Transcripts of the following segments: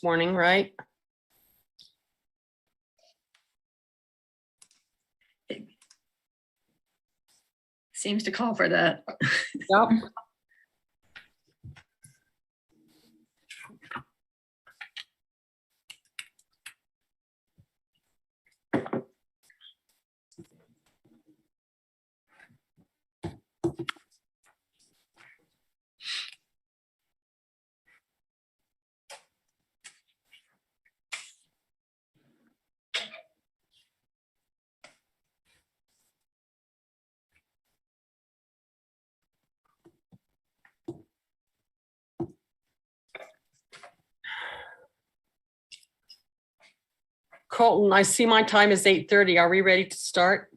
morning, right? Seems to call for that. Yep. Colton, I see my time is 8:30. Are we ready to start?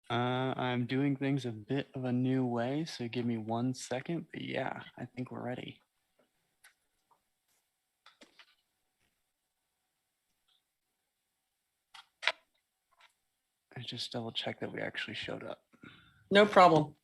I'm doing things a bit of a new way, so give me 1 second. But yeah, I think we're ready. I just double check that we actually showed up. No problem.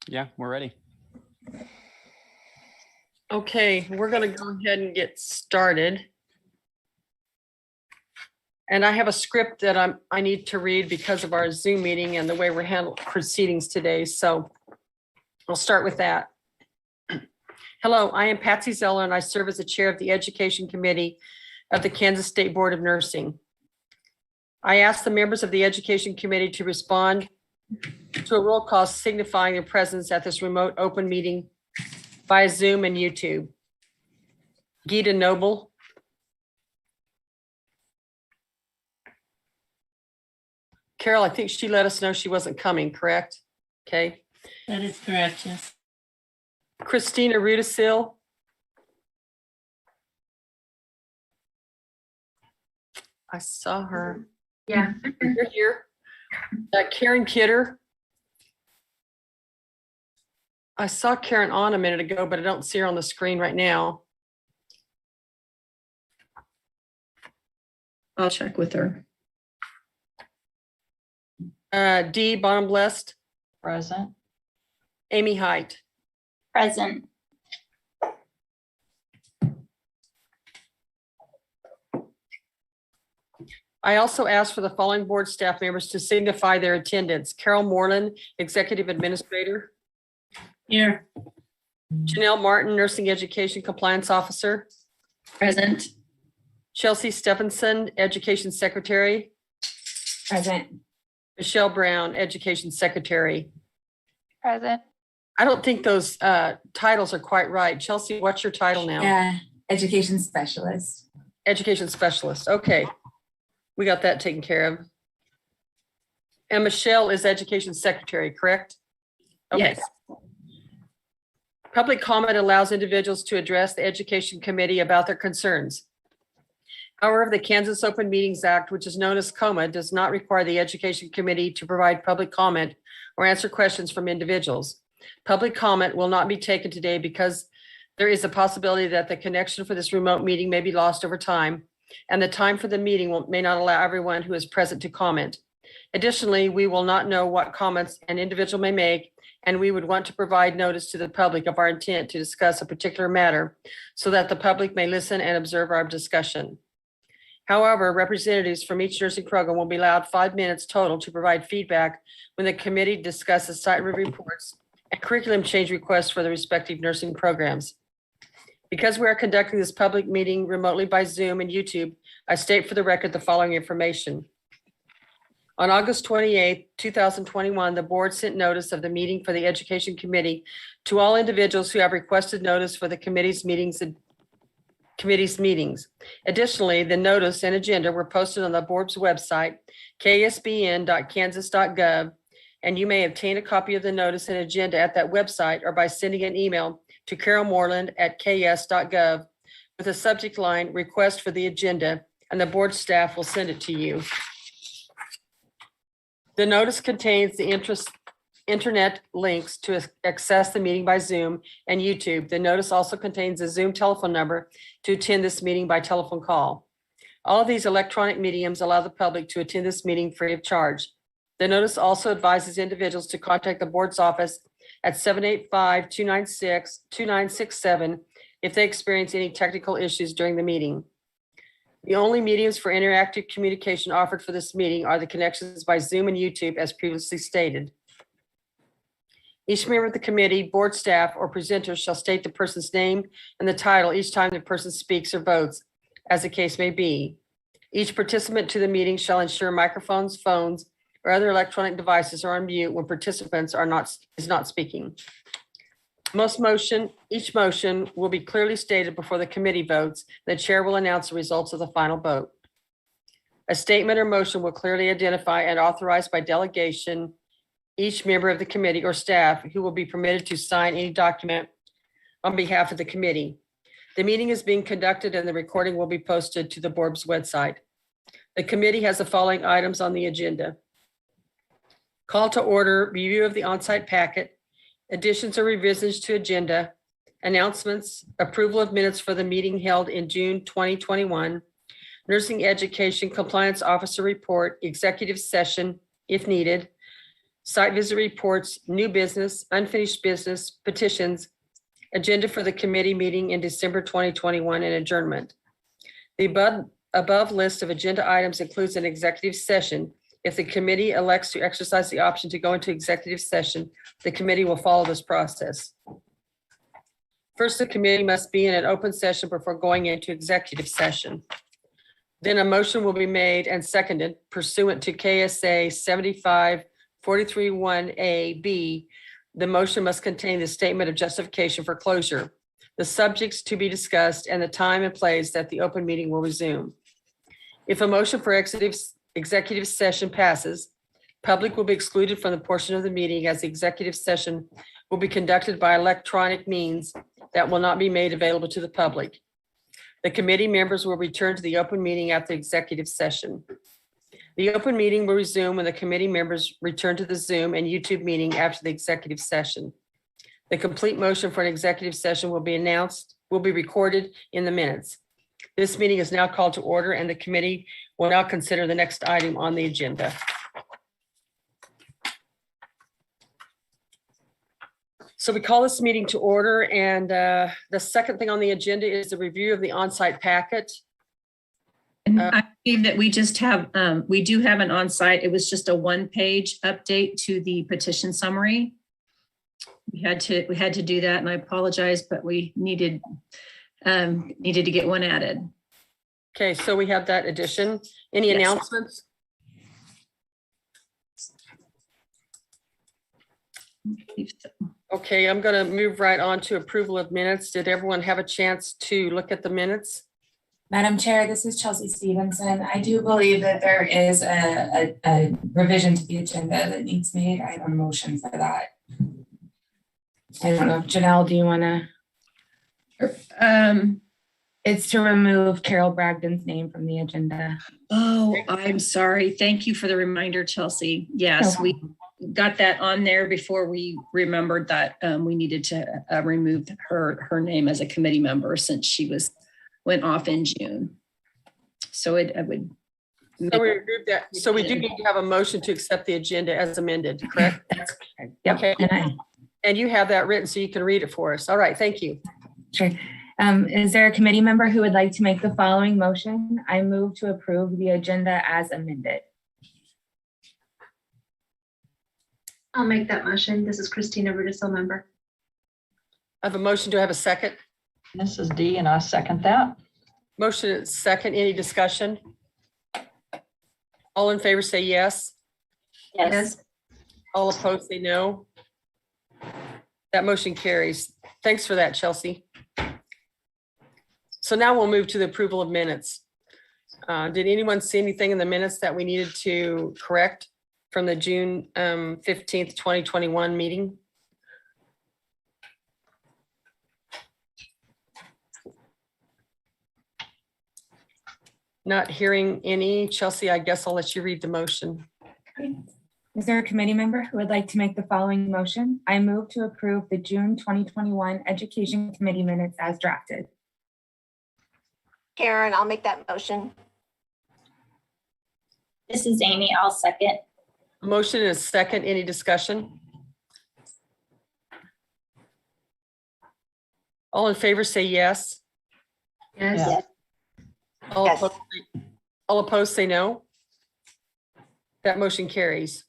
Yeah, we're ready. Okay, we're going to go ahead and get started. And I have a script that I need to read because of our Zoom meeting and the way we're handling proceedings today. So I'll start with that. Hello, I am Patsy Zeller and I serve as the chair of the Education Committee of the Kansas State Board of Nursing. I ask the members of the Education Committee to respond to a roll call signifying their presence at this remote open meeting via Zoom and YouTube. Gita Noble. Carol, I think she let us know she wasn't coming, correct? Okay. That is correct, yes. Christina Rudisil. I saw her. Yeah. You're here. Karen Kidder. I saw Karen on a minute ago, but I don't see her on the screen right now. I'll check with her. Dee Bonham Blessed. Present. Amy Height. Present. I also asked for the following board staff members to signify their attendance. Carol Moreland, Executive Administrator. Here. Janelle Martin, Nursing Education Compliance Officer. Present. Chelsea Stephenson, Education Secretary. Present. Michelle Brown, Education Secretary. Present. I don't think those titles are quite right. Chelsea, what's your title now? Education specialist. Education Specialist. Okay. We got that taken care of. And Michelle is Education Secretary, correct? Okay. Yes. Public comment allows individuals to address the Education Committee about their concerns. However, the Kansas Open Meetings Act, which is known as KOMA, does not require the Education Committee to provide public comment or answer questions from individuals. Public comment will not be taken today because there is a possibility that the connection for this remote meeting may be lost over time, and the time for the meeting may not allow everyone who is present to comment. Additionally, we will not know what comments an individual may make, and we would want to provide notice to the public of our intent to discuss a particular matter so that the public may listen and observe our discussion. However, representatives from each nursing program will be allowed 5 minutes total to provide feedback when the committee discusses site review reports and curriculum change requests for the respective nursing programs. Because we are conducting this public meeting remotely by Zoom and YouTube, I state for the record the following information. On August 28, 2021, the board sent notice of the meeting for the Education Committee to all individuals who have requested notice for the committee's meetings. Additionally, the notice and agenda were posted on the board's website, ksbn.kansas.gov, and you may obtain a copy of the notice and agenda at that website or by sending an email to carolmoreland@ks.gov with a subject line, request for the agenda, and the board staff will send it to you. The notice contains the internet links to access the meeting by Zoom and YouTube. The notice also contains a Zoom telephone number to attend this meeting by telephone call. All of these electronic mediums allow the public to attend this meeting free of charge. The notice also advises individuals to contact the board's office at 785-296-2967 if they experience any technical issues during the meeting. The only mediums for interactive communication offered for this meeting are the connections by Zoom and YouTube as previously stated. Each member of the committee, board staff, or presenters shall state the person's name and the title each time the person speaks or votes, as the case may be. Each participant to the meeting shall ensure microphones, phones, or other electronic devices are on mute when participants is not speaking. Each motion will be clearly stated before the committee votes. The chair will announce the results of the final vote. A statement or motion will clearly identify and authorize by delegation each member of the committee or staff who will be permitted to sign any document on behalf of the committee. The meeting is being conducted and the recording will be posted to the board's website. The committee has the following items on the agenda. Call to order, review of the on-site packet, additions or revisions to agenda, announcements, approval of minutes for the meeting held in June 2021, nursing education compliance officer report, executive session if needed, site visit reports, new business, unfinished business, petitions, agenda for the committee meeting in December 2021, and adjournment. The above list of agenda items includes an executive session. If the committee elects to exercise the option to go into executive session, the committee will follow this process. First, the committee must be in an open session before going into executive session. Then a motion will be made and seconded pursuant to KSA 75-43-1A-B. The motion must contain the statement of justification for closure, the subjects to be discussed, and the time and place that the open meeting will resume. If a motion for executive session passes, public will be excluded from the portion of the meeting as the executive session will be conducted by electronic means that will not be made available to the public. The committee members will return to the open meeting after the executive session. The open meeting will resume when the committee members return to the Zoom and YouTube meeting after the executive session. The complete motion for an executive session will be recorded in the minutes. This meeting is now called to order and the committee will now consider the next item on the agenda. So we call this meeting to order, and the second thing on the agenda is the review of the on-site packet. And I believe that we just have, we do have an on-site. It was just a one-page update to the petition summary. We had to do that, and I apologize, but we needed to get one added. Okay, so we have that addition. Any Yes. announcements? Okay, I'm going to move right on to approval of minutes. Did everyone have a chance to look at the minutes? Madam Chair, this is Chelsea Stevenson. I do believe that there is a revision to the agenda that needs made. I have a motion for that. I don't know, Janelle, do you want to? It's to remove Carol Bragdon's name from the agenda. Oh, I'm sorry. Thank you for the reminder, Chelsea. Yes, we got that on there before we remembered that we needed to remove her name as a committee member since she went off in June. So I would. So we removed that. So we do need to have a motion to accept the agenda as amended, correct? Yep. Okay. And you have that written so you can read it for us. All right, thank you. Sure. Is there a committee member who would like to make the following motion? I move to approve the agenda as amended. I'll make that motion. This is Christina Rudisil, member. I have a motion. Do I have a second? This is Dee, and I second that. Motion is second. Any discussion? All in favor say yes. Yes. All opposed say no. That motion carries. Thanks for that, Chelsea. So now we'll move to the approval of minutes. Did anyone see anything in the minutes that we needed to correct from the June 15th, 2021 meeting? Not hearing any. Chelsea, I guess I'll let you read the motion. Is there a committee member who would like to make the following motion? I move to approve the June 2021 Education Committee minutes as drafted. Karen, I'll make that motion. This is Amy. I'll second. Motion is second. Any discussion? All in favor, say yes. Yes. Yes. All opposed, say no. That motion carries.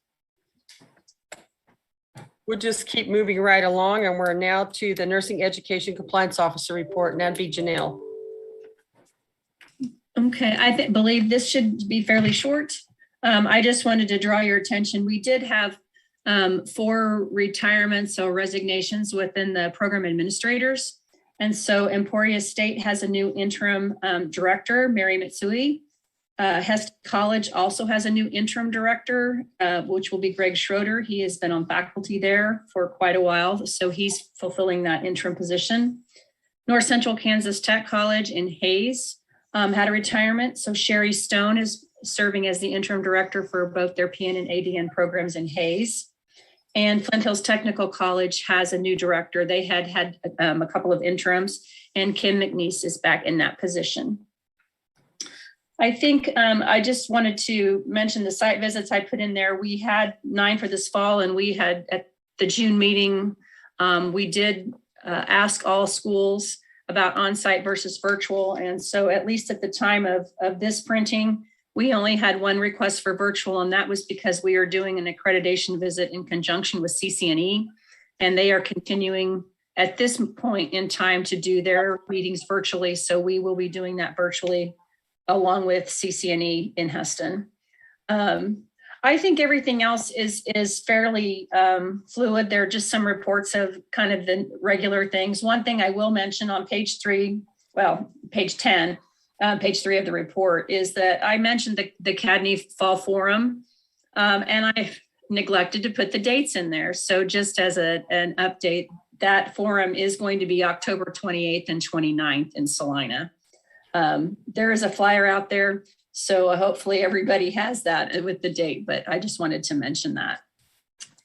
We'll just keep moving right along, and we're now to the Nursing Education Compliance Officer report, and that'd be Janelle. Okay, I believe this should be fairly short. I just wanted to draw your attention. We did have 4 retirements or resignations within the program administrators. And so Emporia State has a new interim director, Mary Mitsui. Heston College also has a new interim director, which will be Greg Schroeder. He has been on faculty there for quite a while, so he's fulfilling that interim position. North Central Kansas Tech College in Hayes had a retirement, so Sherry Stone is serving as the interim director for both their PN and ADN programs in Hayes. And Flint Hills Technical College has a new director. They had a couple of interims, and Kim McNeese is back in that position. I think I just wanted to mention the site visits I put in there. We had 9 for this fall, and we had at the June meeting, we did ask all schools about on-site versus virtual. And so at least at the time of this printing, we only had 1 request for virtual, and that was because we are doing an accreditation visit in conjunction with CCNE, and they are continuing at this point in time to do their meetings virtually. So we will be doing that virtually along with CCNE in Heston. I think everything else is fairly fluid. There are just some reports of kind of the regular things. One thing I will mention on page 3, well, page 10, page 3 of the report is that I mentioned the CADNY Fall Forum, and I neglected to put the dates in there. So just as an update, that forum is going to be October 28th and 29th in Salina. There is a flyer out there, so hopefully everybody has that with the date, but I just wanted to mention that.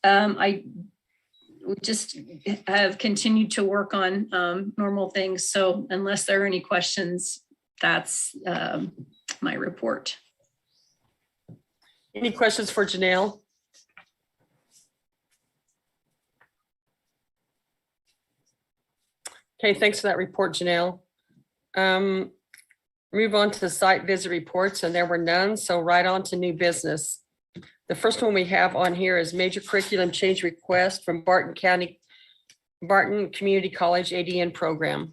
I just have continued to work on normal things. So unless there are any questions, that's my report. Any questions for Janelle? Okay, thanks for that report, Janelle. Move on to the site visit reports, and there were none, so right on to new business. The first one we have on here is major curriculum change request from Barton Community College ADN program.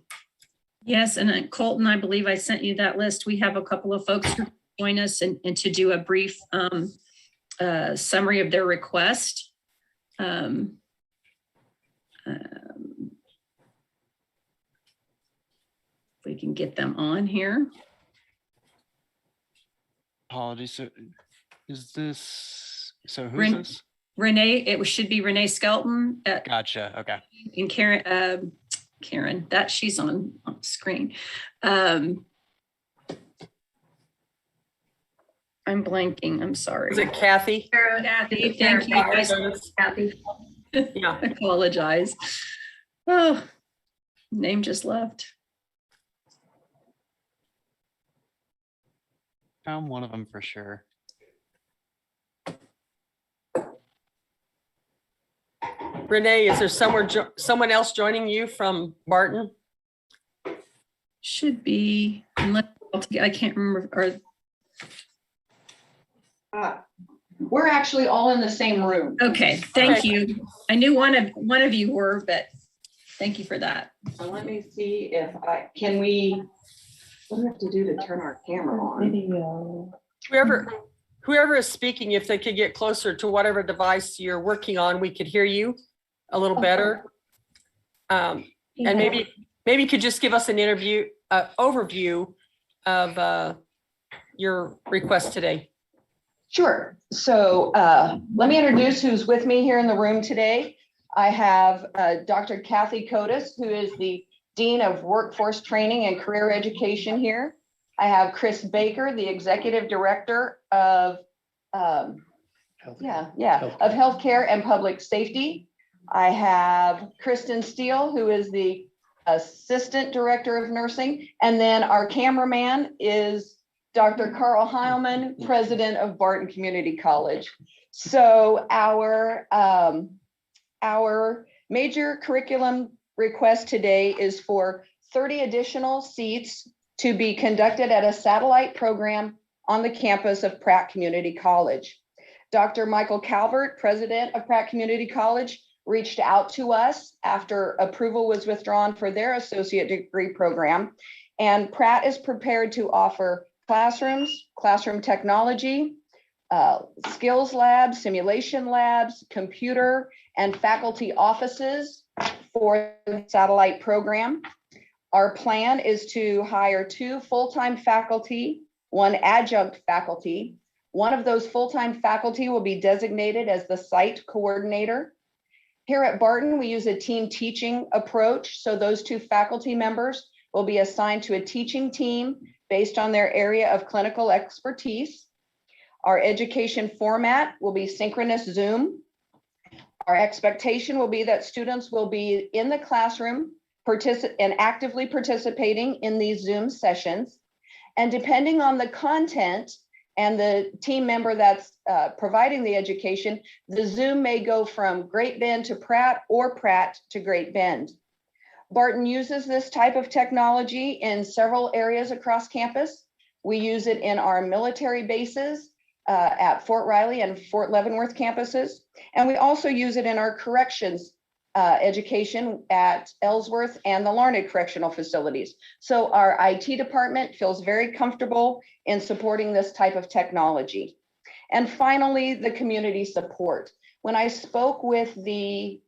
Yes, and Colton, I believe I sent you that list. We have a couple of folks who join us and to do a brief summary of their request. If we can get them on here. Apologies. So is this, so who's this? Renee, it should be Renee Skelton. Gotcha. Okay. And Karen, that she's on screen. I'm blanking. I'm sorry. Is it Kathy? Kathy, thank you. Kathy. Yeah. I apologize. Oh, name just left. Found one of them for sure. Renee, is there someone else joining you from Barton? Should be, unless I can't remember. Or We're actually all in the same room. okay, thank Okay. you. I knew one of you were, but thank you for that. So let me see if what do we have to do to turn our camera on? Video. Whoever is speaking, if they could get closer to whatever device you're working on, we could hear you a little better. And maybe you could just give us an overview of your request today. Sure. So let me introduce who's with me here in the room today. I have Dr. Kathy Kotis, who is the Dean of Workforce Training and Career Education here. I have Chris Baker, the Executive Director of of healthcare and public safety. I have Kristen Steele, who is the Assistant Director of Nursing. And then our cameraman is Dr. Carl Heilman, President of Barton Community College. So our major curriculum request today is for 30 additional seats to be conducted at a satellite program on the campus of Pratt Community College. Dr. Michael Calvert, President of Pratt Community College, reached out to us after approval was withdrawn for their associate degree program. And Pratt is prepared to offer classrooms, classroom technology, skills labs, simulation labs, computer, and faculty offices for the satellite program. Our plan is to hire 2 full-time faculty, 1 adjunct faculty. One of those full-time faculty will be designated as the site coordinator. Here at Barton, we use a team teaching approach. So those 2 faculty members will be assigned to a teaching team based on their area of clinical expertise. Our education format will be synchronous Zoom. Our expectation will be that students will be in the classroom and actively participating in these Zoom sessions. And depending on the content and the team member that's providing the education, the Zoom may go from Great Bend to Pratt or Pratt to Great Bend. Barton uses this type of technology in several areas across campus. We use it in our military bases at Fort Riley and Fort Leavenworth campuses. And we also use it in our corrections education at Ellsworth and the Larned Correctional Facilities. So our IT department feels very comfortable in supporting this type of technology. And finally, the community support. When I spoke with the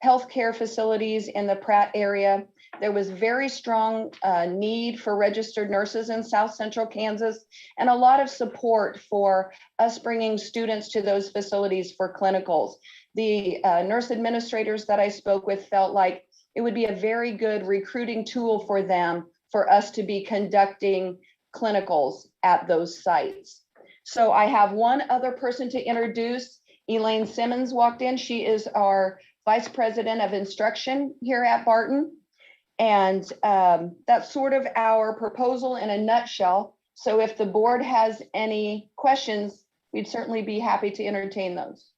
healthcare facilities in the Pratt area, there was very strong need for registered nurses in South Central Kansas and a lot of support for us bringing students to those facilities for clinicals. The nurse administrators that I spoke with felt like it would be a very good recruiting tool for them for us to be conducting clinicals at those sites. So I have one other person to introduce. Elaine Simmons walked in. She is our Vice President of Instruction here at Barton. And that's sort of our proposal in a nutshell. So if the board has any questions, we'd certainly be happy to entertain those.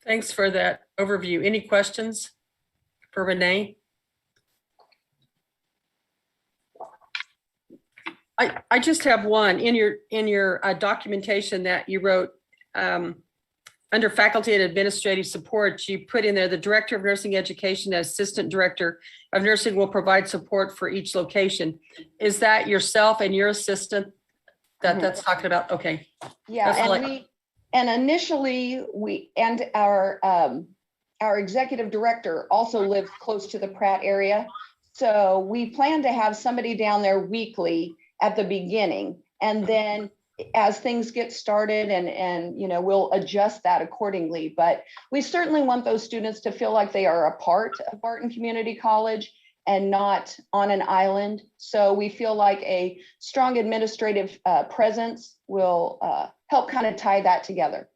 Thanks for that overview. Any questions for Renee? I just have one. In your documentation that you wrote, under faculty and administrative support, you put in there the Director of Nursing Education and Assistant Director of Nursing will provide support for each location. Is that yourself and your assistant that's talking about? Okay. Yeah, and initially our executive director also lives close to the Pratt area. So we plan to have somebody down there weekly at the beginning, and then as things get started and we'll adjust that accordingly. But we certainly want those students to feel like they are a part of Barton Community College and not on an island. So we feel like a strong administrative presence will help kind of tie that together.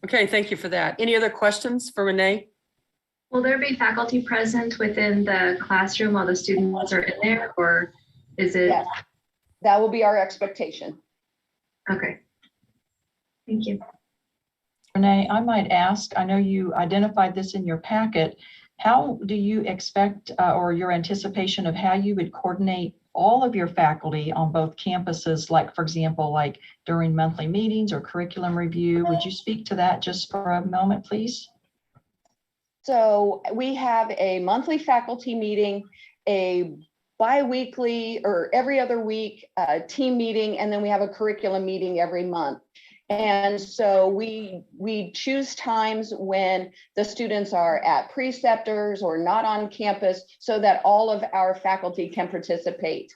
Okay, thank you for that. Any other questions for Renee? Will there be faculty present within the classroom while the students are in there, or is it? Yes, that will be our expectation. Okay. Thank you. Renee, I might ask, I know you identified this in your packet. How do you expect or your anticipation of how you would coordinate all of your faculty on both campuses, like, for example, like during monthly meetings or curriculum review? Would you speak to that just for a moment, please? So we have a monthly faculty meeting, a bi-weekly or every other week team meeting, and then we have a curriculum meeting every month. And so we choose times when the students are at preceptors or not on campus so that all of our faculty can participate.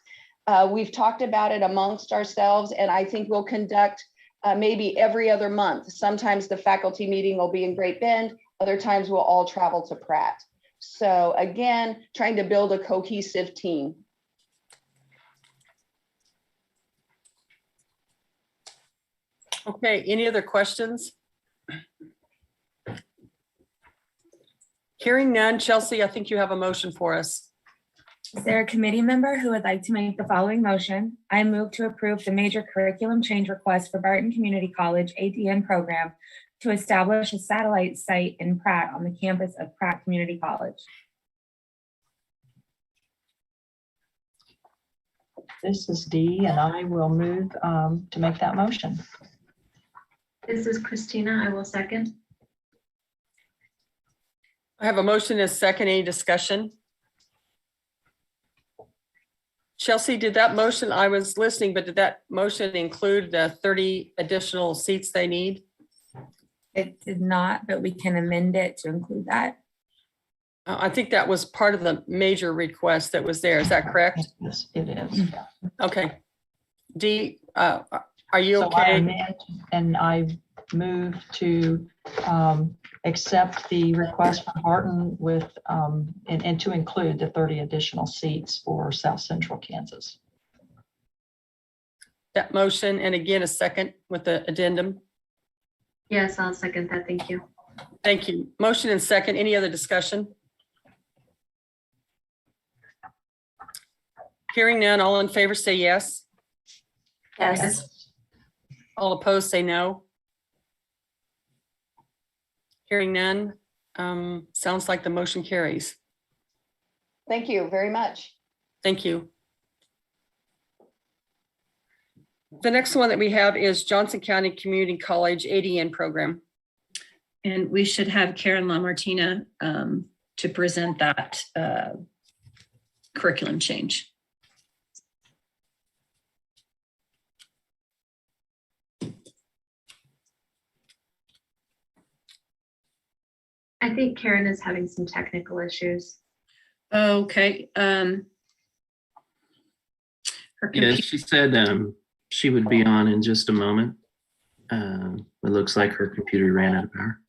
We've talked about it amongst ourselves, and I think we'll conduct maybe every other month. Sometimes the faculty meeting will be in Great Bend, other times we'll all travel to Pratt. So again, trying to build a cohesive team. Okay, any other questions? Hearing none, Chelsea, I think you have a motion for us. Is there a committee member who would like to make the following motion? I move to approve the major curriculum change request for Barton Community College ADN program to establish a satellite site in Pratt on the campus of Pratt Community College. This is Dee, and I will move to make that motion. This is Christina. I will second. I have a motion and a second. Any discussion? Chelsea, did that motion, I was listening, but did that motion include the 30 additional seats they need? It did not, but we can amend it to include that. I think that was part of the major request that was there. Is that correct? Yes, it is. Yeah. Okay. Dee, are you So I okay? amend and I move to accept the request from Barton with, and to include the 30 additional seats for South Central Kansas. That motion, and again, a second with the addendum. Yes, I'll second that. Thank you. Thank you. Motion and second. Any other discussion? Hearing none, all in favor say yes. Yes. All opposed say no. Hearing none, sounds like the motion carries. Thank you very much. Thank you. The next one that we have is Johnson County Community College ADN program. And we should have Karen LaMartina to present that curriculum change. I think Karen is having some technical issues. Okay. Her Yes, she said she would be on in just a moment. It looks like her computer ran out of power.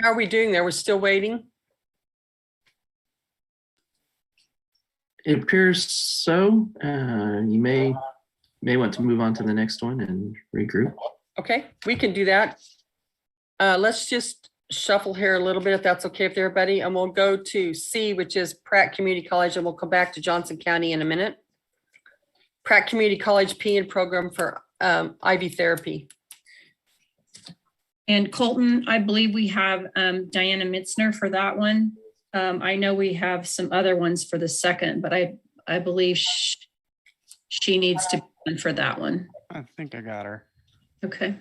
How are we doing there? We're still waiting? It appears so. You may want to move on to the next one and regroup. Okay, we can do that. Let's just shuffle here a little bit, if that's okay with everybody, and we'll go to C, which is Pratt Community College, and we'll come back to Johnson County in a minute. Pratt Community College PN program for IV therapy. And Colton, I believe we have Diana Mitzner for that one. I know we have some other ones for the second, but I believe she needs to be on for that one. I think I got her. Okay.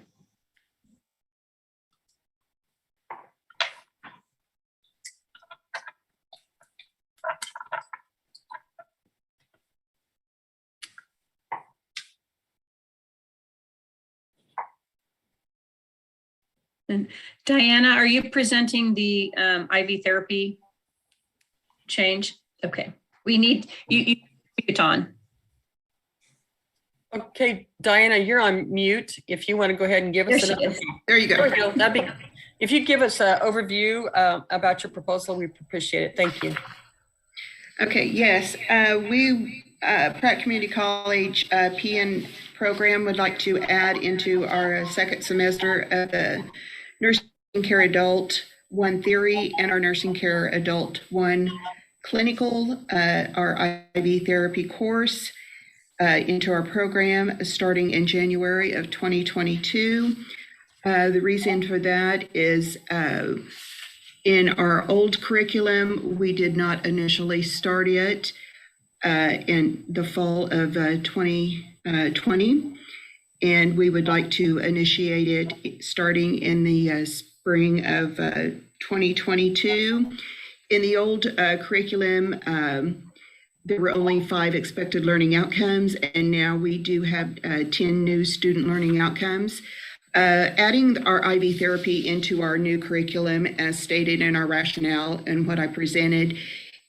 And Diana, are you presenting the IV therapy change? Okay, we need you it on. Okay, Diana, you're on mute. If you want to go ahead and give us There an she is. There you There go. we go. That'd be, if you'd give us an overview about your proposal, we appreciate it. Thank you. Okay, yes, Pratt Community College PN program would like to add into our second semester of the Nursing Care Adult 1 Theory and our Nursing Care Adult 1 Clinical, our IV therapy course into our program starting in January of 2022. The reason for that is In our old curriculum, we did not initially start it in the fall of 2020. And we would like to initiate it starting in the spring of 2022. In the old curriculum, there were only 5 expected learning outcomes, and now we do have 10 new student learning outcomes. Adding our IV therapy into our new curriculum, as stated in our rationale and what I presented,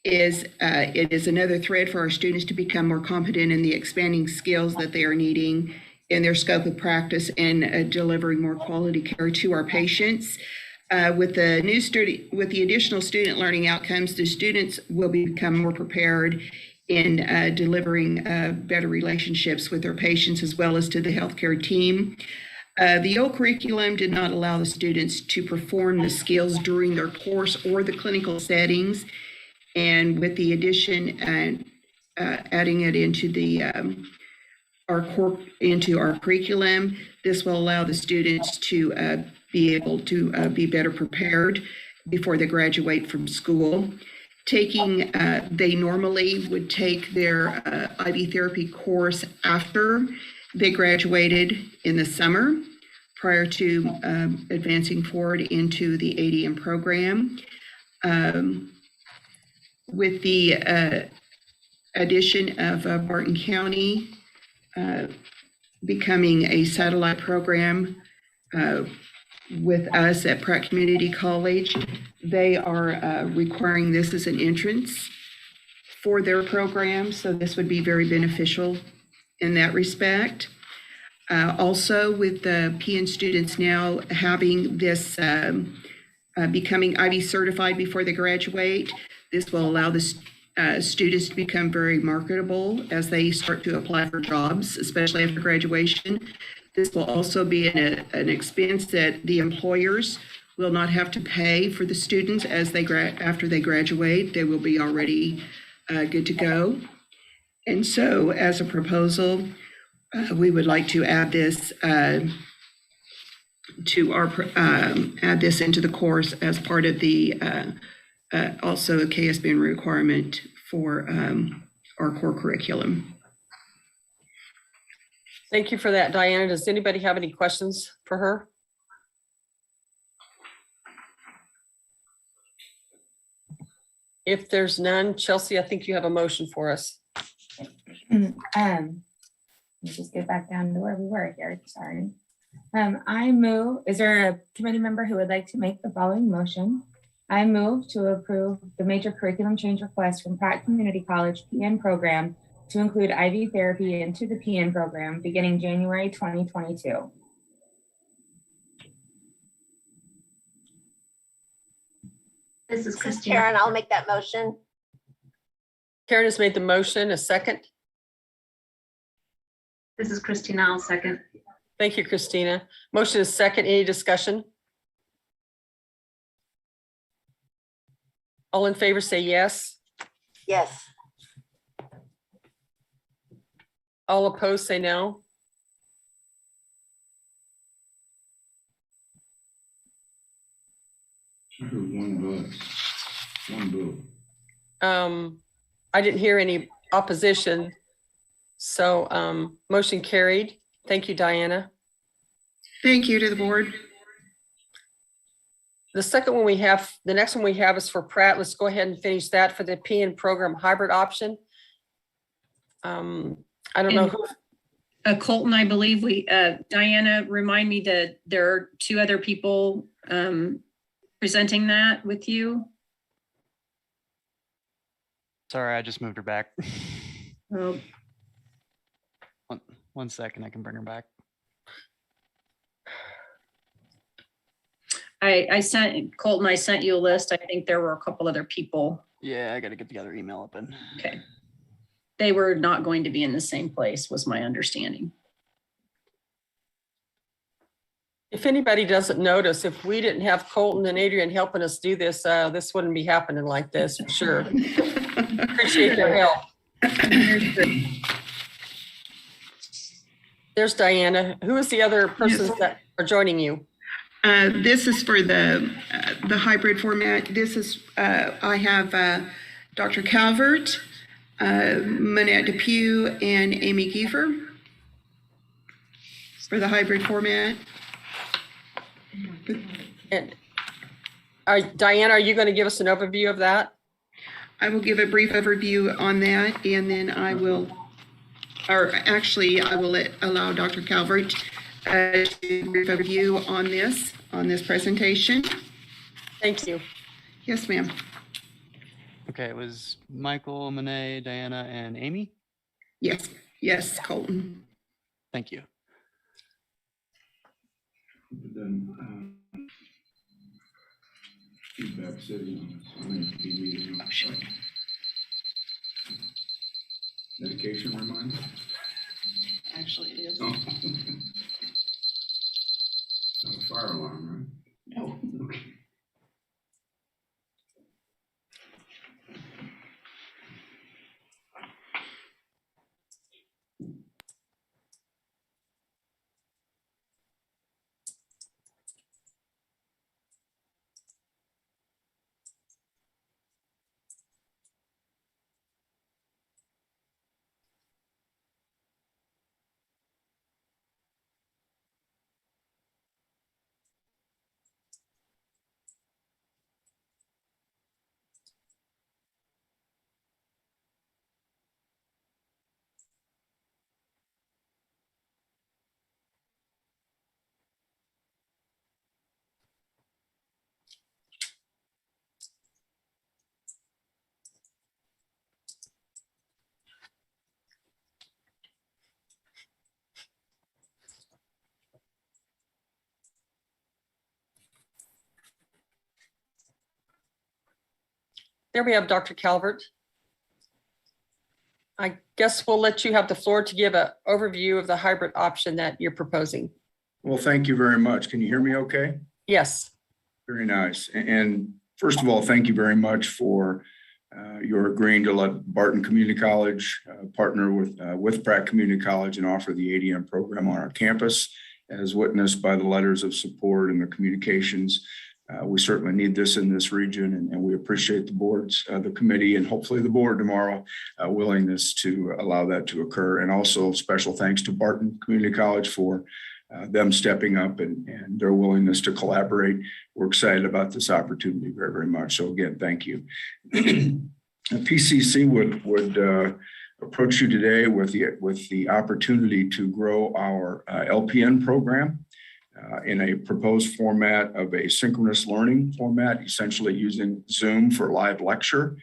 is it is another thread for our students to become more competent in the expanding skills that they are needing in their scope of practice and delivering more quality care to our patients. With the additional student learning outcomes, the students will become more prepared in delivering better relationships with their patients as well as to the healthcare team. The old curriculum did not allow the students to perform the skills during their course or the clinical settings. And with the addition and adding it into our curriculum, this will allow the students to be able to be better prepared before they graduate from school. They normally would take their IV therapy course after they graduated in the summer, prior to advancing forward into the ADM program. With the addition of Barton County becoming a satellite program with us at Pratt Community College, they are requiring this as an entrance for their program. So this would be very beneficial in that respect. Also, with the PN students now having this becoming IV certified before they graduate, this will allow the students to become very marketable as they start to apply for jobs, especially after graduation. This will also be an expense that the employers will not have to pay for the students as after they graduate. They will be already good to go. And so, as a proposal, we would like to add this add this into the course as part of the also a Ksbn requirement for our core curriculum. Thank you for that, Diana. Does anybody have any questions for her? If there's none, Chelsea, I think you have a motion for us. Let's just get back down to where we were here. Sorry. I move, is there a committee member who would like to make the following motion? I move to approve the major curriculum change request from Pratt Community College PN program to include IV therapy into the PN program beginning January 2022. This is This is Christina. Karen. I'll make that motion. Karen has made the motion. A second. This is Christina. I'll second. Thank you, Christina. Motion is second. Any discussion? All in favor say yes. Yes. All opposed say no. One vote. I didn't hear any opposition. So motion carried. Thank you, Diana. Thank you to the board. The second one we have, the next one we have is for Pratt. Let's go ahead and finish that for the PN program hybrid option. I don't know who. Colton, I believe Diana, remind me that there are 2 other people presenting that with you. Sorry, I just moved her back. Oh, One second, I can bring her back. I sent, Colton, I sent you a list. I think there were a couple other people. Yeah, I got to get the other email open. Okay. They were not going to be in the same place, was my understanding. If anybody doesn't notice, if we didn't have Colton and Adrian helping us do this, this wouldn't be happening like this, for sure. Appreciate their help. There's Diana. Who is the other persons that are joining you? This is for the hybrid format. This is, I have Dr. Calvert, Manette Depew, and Amy Kiefer for the hybrid format. And Diane, are you going to give us an overview of that? I will give a brief overview on that, and then I will allow Dr. Calvert to give a brief overview on this presentation. Thank you. Yes, ma'am. Okay, it was Michael, Monet, Diana, and Amy. Yes, Colton. Thank you. But then, feedback city on this, meeting. Sure. Medication reminder? Actually, it is. Oh. Not a fire alarm, right? No. Okay. There we have Dr. Calvert. I guess we'll let you have the floor to give an overview of the hybrid option that you're proposing. Well, thank you very much. Can you hear me okay? Yes. Very nice. And first of all, thank you very much for your agreeing to let Barton Community College partner with Pratt Community College and offer the ADM program on our campus, as witnessed by the letters of support and the communications. We certainly need this in this region, and we appreciate the board's, the committee, and hopefully the board tomorrow willingness to allow that to occur. And also special thanks to Barton Community College for them stepping up and their willingness to collaborate. We're excited about this opportunity very, very much. So again, thank you. PCC would approach you today with the opportunity to grow our LPN program in a proposed format of a synchronous learning format, essentially using Zoom for live lecture.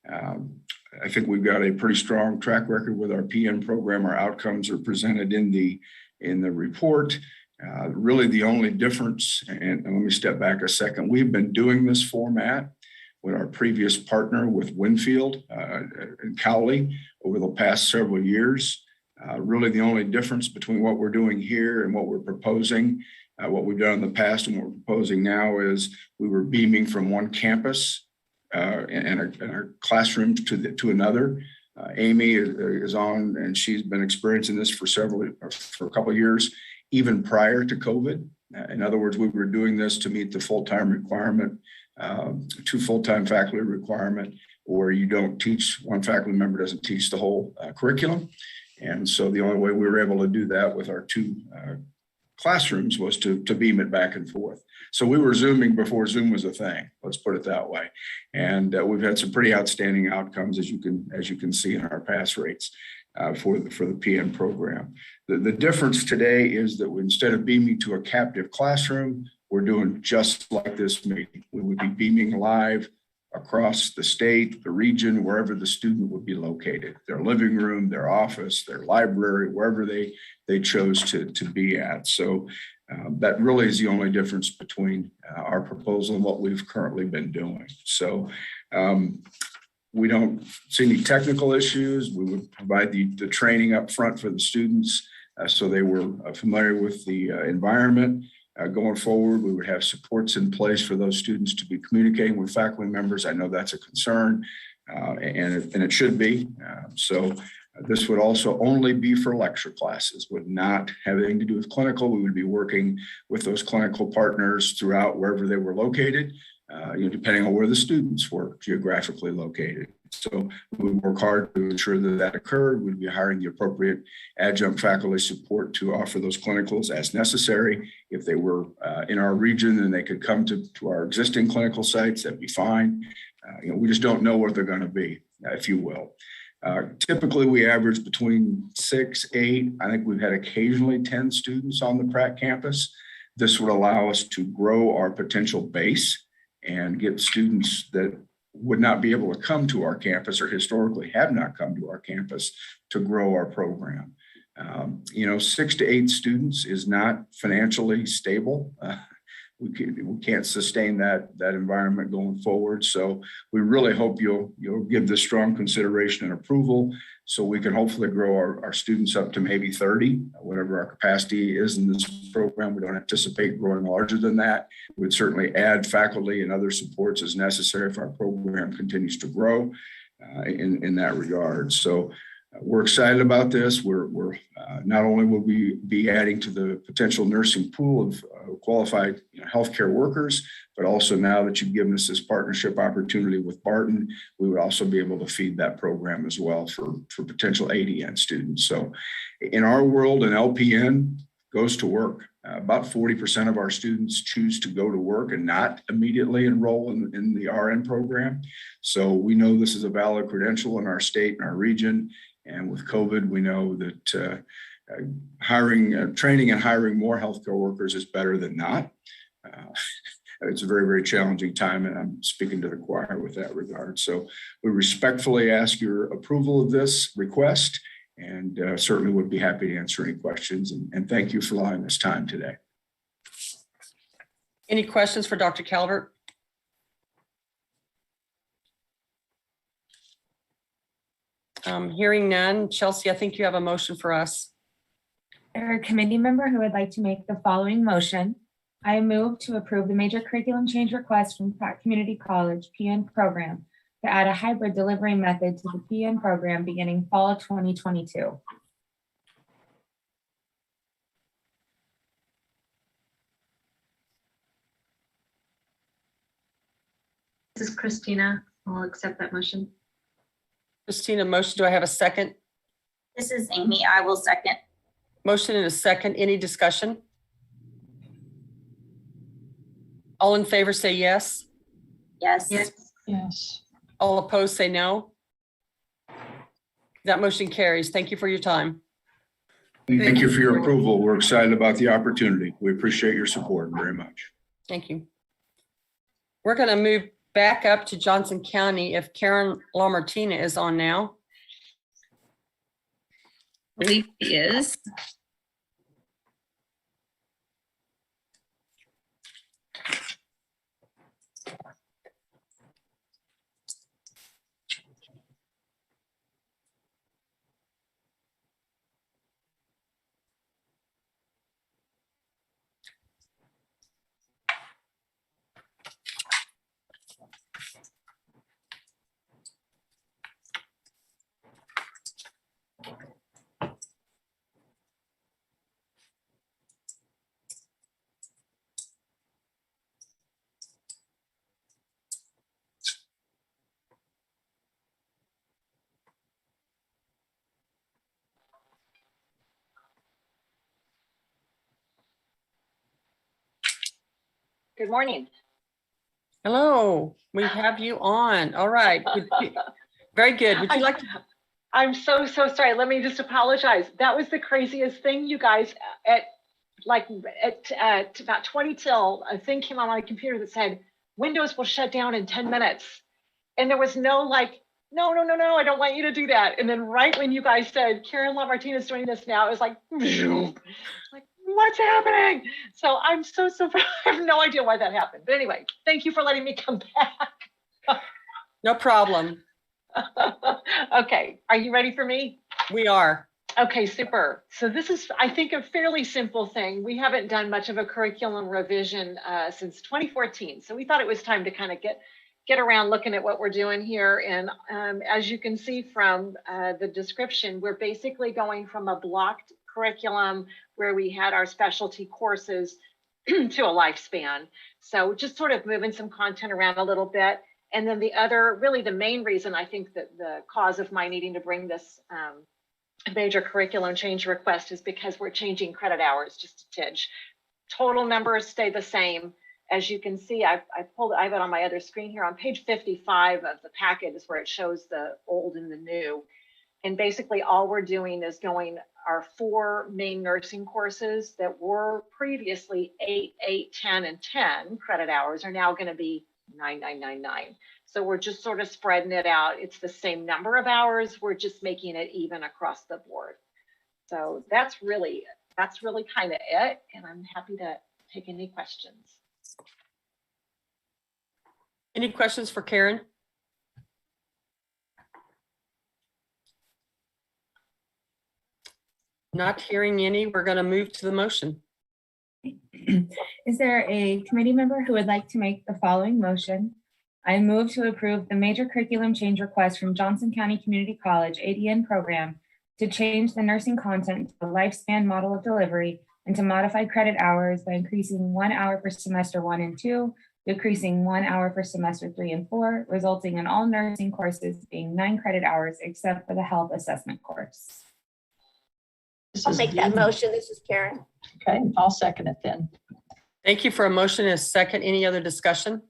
I think we've got a pretty strong track record with our PN program. Our outcomes are presented in the report. Really the only difference, and let me step back a second, we've been doing this format with our previous partner with Winfield and Cowley over the past several years. Really the only difference between what we're doing here and what we're proposing, what we've done in the past and what we're proposing now, is we were beaming from one campus and our classrooms to another. Amy is on, and she's been experiencing this for a couple of years, even prior to COVID. In other words, we were doing this to meet the full-time requirement, 2 full-time faculty requirement, where you don't teach, one faculty member doesn't teach the whole curriculum. And so the only way we were able to do that with our 2 classrooms was to beam it back and forth. So we were Zooming before Zoom was a thing, let's put it that way. And we've had some pretty outstanding outcomes, as you can see in our pass rates for the PN program. The difference today is that instead of beaming to a captive classroom, we're doing just like this meeting. We would be beaming live across the state, the region, wherever the student would be located, their living room, their office, their library, wherever they chose to be at. So that really is the only difference between our proposal and what we've currently been doing. So we don't see any technical issues. We would provide the training up front for the students so they were familiar with the environment. Going forward, we would have supports in place for those students to be communicating with faculty members. I know that's a concern, and it should be. So This would also only be for lecture classes, would not have anything to do with clinical. We would be working with those clinical partners throughout wherever they were located, depending on where the students were geographically located. So we would work hard to ensure that that occurred. We'd be hiring the appropriate adjunct faculty support to offer those clinicals as necessary. If they were in our region and they could come to our existing clinical sites, that'd be fine. We just don't know what they're going to be, if you will. Typically, we average between 6, 8. I think we've had occasionally 10 students on the Pratt campus. This would allow us to grow our potential base and get students that would not be able to come to our campus or historically have not come to our campus to grow our program. 6 to 8 students is not financially stable. We can't sustain that environment going forward. So we really hope you'll give this strong consideration and approval so we can hopefully grow our students up to maybe 30, whatever our capacity is in this program. We don't anticipate growing larger than that. We'd certainly add faculty and other supports as necessary if our program continues to grow in that regard. So we're excited about this. We're not only will we be adding to the potential nursing pool of qualified healthcare workers, but also now that you've given us this partnership opportunity with Barton, we would also be able to feed that program as well for potential ADN students. So in our world, an LPN goes to work. About 40% of our students choose to go to work and not immediately enroll in the RN program. So we know this is a valid credential in our state and our region. And with COVID, we know that training and hiring more healthcare workers is better than not. It's a very, very challenging time, and I'm speaking to the choir with that regard. So we respectfully ask your approval of this request, and certainly would be happy to answer any questions. And thank you for allowing us time today. Any questions for Dr. Calvert? Hearing none. Chelsea, I think you have a motion for us. Or a committee member who would like to make the following motion. I move to approve the major curriculum change request from Pratt Community College PN program to add a hybrid delivery method to the PN program beginning fall 2022. This is Christina. I'll accept that motion. Christina, motion. Do I have a second? This is Amy. I will second. Motion and a second. Any discussion? All in favor say yes. Yes. Yes. All opposed say no. That motion carries. Thank you for your time. Thank you for your approval. We're excited about the opportunity. We appreciate your support very much. Thank you. We're going to move back up to Johnson County if Karen LaMartina is on now. I believe he is. Good morning. Hello, we have you on. All right. Very good. Would you like to? I'm so sorry. Let me just apologize. That was the craziest thing, you guys. At about 20 till, a thing came on my computer that said, Windows will shut down in 10 minutes. And there was no no, I don't want you to do that. And then right when you guys said, Karen LaMartina is doing this now, it was like what's happening? So I'm so I have no idea why that happened. But anyway, thank you for letting me come back. No problem. Okay, are you ready for me? We are. Okay, super. So this is, I think, a fairly simple thing. We haven't done much of a curriculum revision since 2014. So we thought it was time to kind of get around looking at what we're doing here. And as you can see from the description, we're basically going from a blocked curriculum where we had our specialty courses to a lifespan. So just sort of moving some content around a little bit. And then the other, really the main reason I think that the cause of my needing to bring this major curriculum change request is because we're changing credit hours just a tidge. Total numbers stay the same. As you can see, I have it on my other screen here on page 55 of the packet is where it shows the old and the new. And basically all we're doing is going our 4 main nursing courses that were previously 8, 8, 10, and 10 credit hours are now going to be 9, 9, 9, 9. So we're just sort of spreading it out. It's the same number of hours. We're just making it even across the board. So that's really kind of it. And I'm happy to take any questions. Any questions for Karen? Not hearing any, we're going to move to the motion. Is there a committee member who would like to make the following motion? I move to approve the major curriculum change request from Johnson County Community College ADN program to change the nursing content to the lifespan model of delivery and to modify credit hours by increasing 1 hour for semester 1 and 2, decreasing 1 hour for semester 3 and 4, resulting in all nursing courses being 9 credit hours except for the health assessment course. I'll make that motion. This is Karen. Okay, I'll second it then. Thank you for a motion and a second. Any other discussion?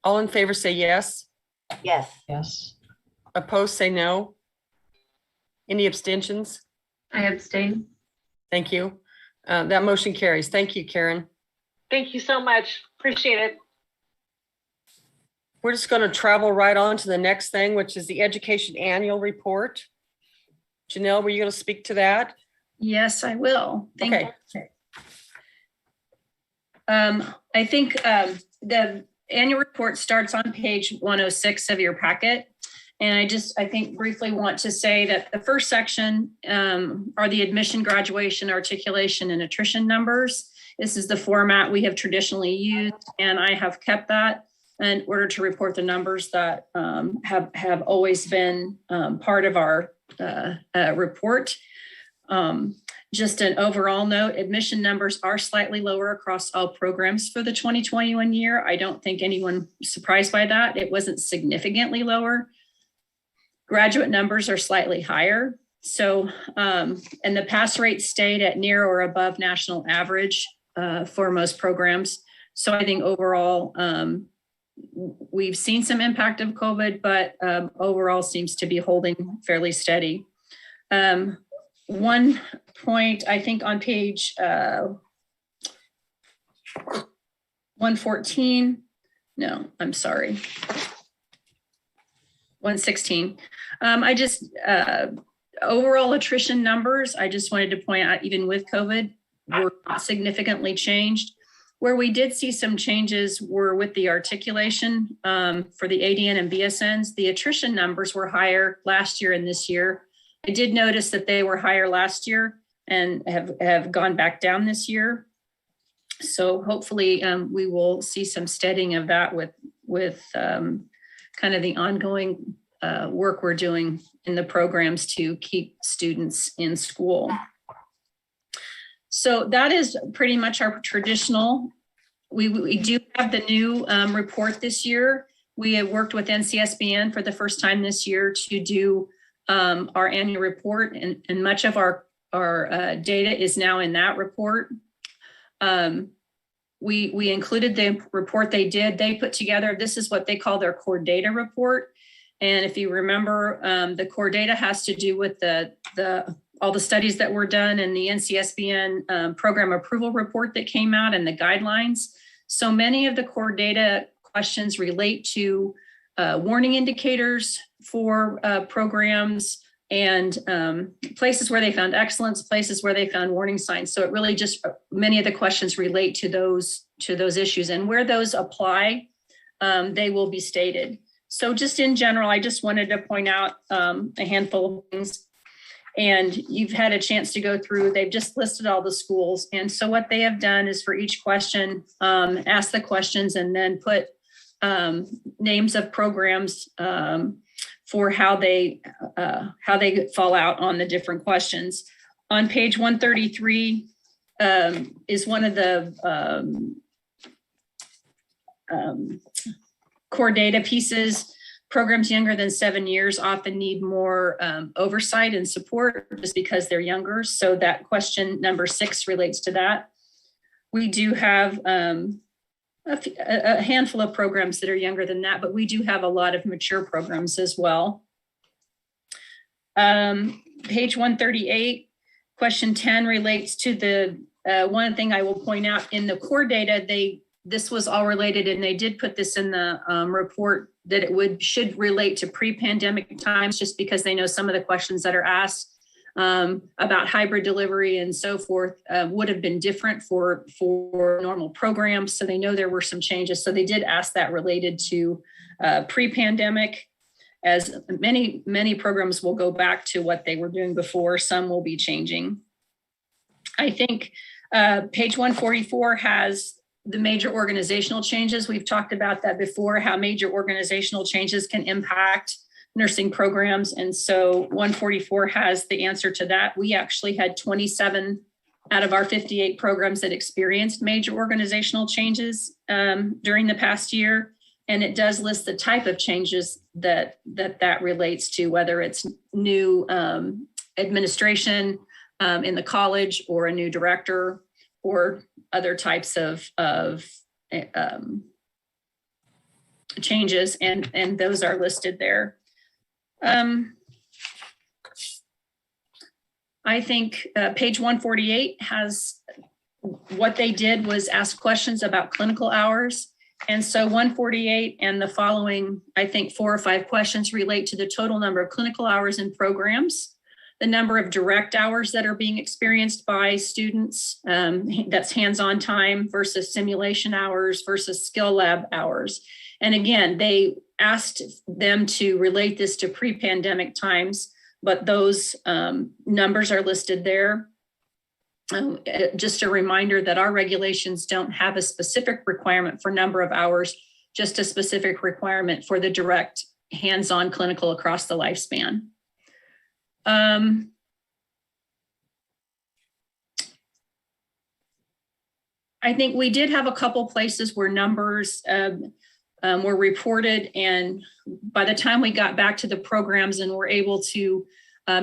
All in favor say yes. Yes. Yes. Opposed say no. Any abstentions? I abstain. Thank you. That motion carries. Thank you, Karen. Thank you so much. Appreciate it. We're just going to travel right on to the next thing, which is the education annual report. Janelle, were you going to speak to that? Yes, I will. Thank Okay. you. I think the annual report starts on page 106 of your packet. And I think briefly want to say that the first section are the admission, graduation, articulation, and attrition numbers. This is the format we have traditionally used, and I have kept that in order to report the numbers that have always been part of our report. Just an overall note, admission numbers are slightly lower across all programs for the 2021 year. I don't think anyone surprised by that. It wasn't significantly lower. Graduate numbers are slightly higher. So, and the pass rate stayed at near or above national average for most programs. So I think overall, we've seen some impact of COVID, but overall seems to be holding fairly steady. One point, I think on page 114, no, I'm sorry. 116. I just, overall attrition numbers, I just wanted to point out, even with COVID, were not significantly changed. Where we did see some changes were with the articulation for the ADN and BSNs. The attrition numbers were higher last year and this year. I did notice that they were higher last year and have gone back down this year. So hopefully we will see some steadying of that with kind of the ongoing work we're doing in the programs to keep students in school. So that is pretty much our traditional. We do have the new report this year. We have worked with Ksbn for the first time this year to do our annual report, and much of our data is now in that report. We included the report they did. They put together, this is what they call their core data report. And if you remember, the core data has to do with all the studies that were done and the Ksbn program approval report that came out and the guidelines. So many of the core data questions relate to warning indicators for programs and places where they found excellence, places where they found warning signs. So it really just, many of the questions relate to those issues, and where those apply, they will be stated. So just in general, I just wanted to point out a handful of things. And you've had a chance to go through, they've just listed all the schools. And so what they have done is for each question, ask the questions and then put names of programs for how they fall out on the different questions. On page 133 is one of the core data pieces. Programs younger than 7 years often need more oversight and support just because they're younger. So that question number 6 relates to that. We do have a handful of programs that are younger than that, but we do have a lot of mature programs as well. Page 138, question 10 relates to the one thing I will point out in the core data, this was all related, and they did put this in the report that it should relate to pre-pandemic times, just because they know some of the questions that are asked about hybrid delivery and so forth would have been different for normal programs. So they know there were some changes. So they did ask that related to pre-pandemic, as many programs will go back to what they were doing before. Some will be changing. I think page 144 has the major organizational changes. We've talked about that before, how major organizational changes can impact nursing programs. And so 144 has the answer to that. We actually had 27 out of our 58 programs that experienced major organizational changes during the past year. And it does list the type of changes that relates to, whether it's new administration in the college or a new director or other types of changes, and those are listed there. I think page 148 has what they did was ask questions about clinical hours. And so 148 and the following, I think 4 or 5 questions relate to the total number of clinical hours in programs, the number of direct hours that are being experienced by students, that's hands-on time versus simulation hours versus skill lab hours. And again, they asked them to relate this to pre-pandemic times, but those numbers are listed there. Just a reminder that our regulations don't have a specific requirement for number of hours, just a specific requirement for the direct hands-on clinical across the lifespan. I think we did have a couple places where numbers were reported, and by the time we got back to the programs and were able to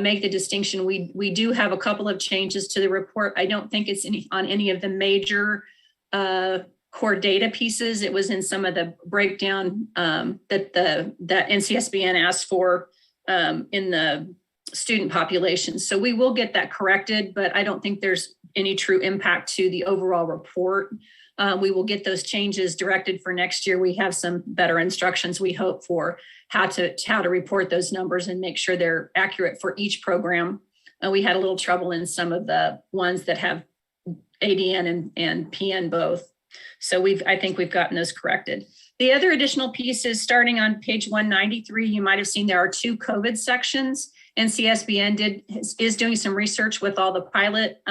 make the distinction, we do have a couple of changes to the report. I don't think it's on any of the major core data pieces. It was in some of the breakdown that NCSBN asked for in the student population. So we will get that corrected, but I don't think there's any true impact to the overall report. We will get those changes directed for next year. We have some better instructions, we hope, for how to report those numbers and make sure they're accurate for each program. We had a little trouble in some of the ones that have ADN and PN both. So I think we've gotten those corrected. The other additional piece is starting on page 193, you might have seen there are 2 COVID sections. NCSBN is doing some research with all the pilot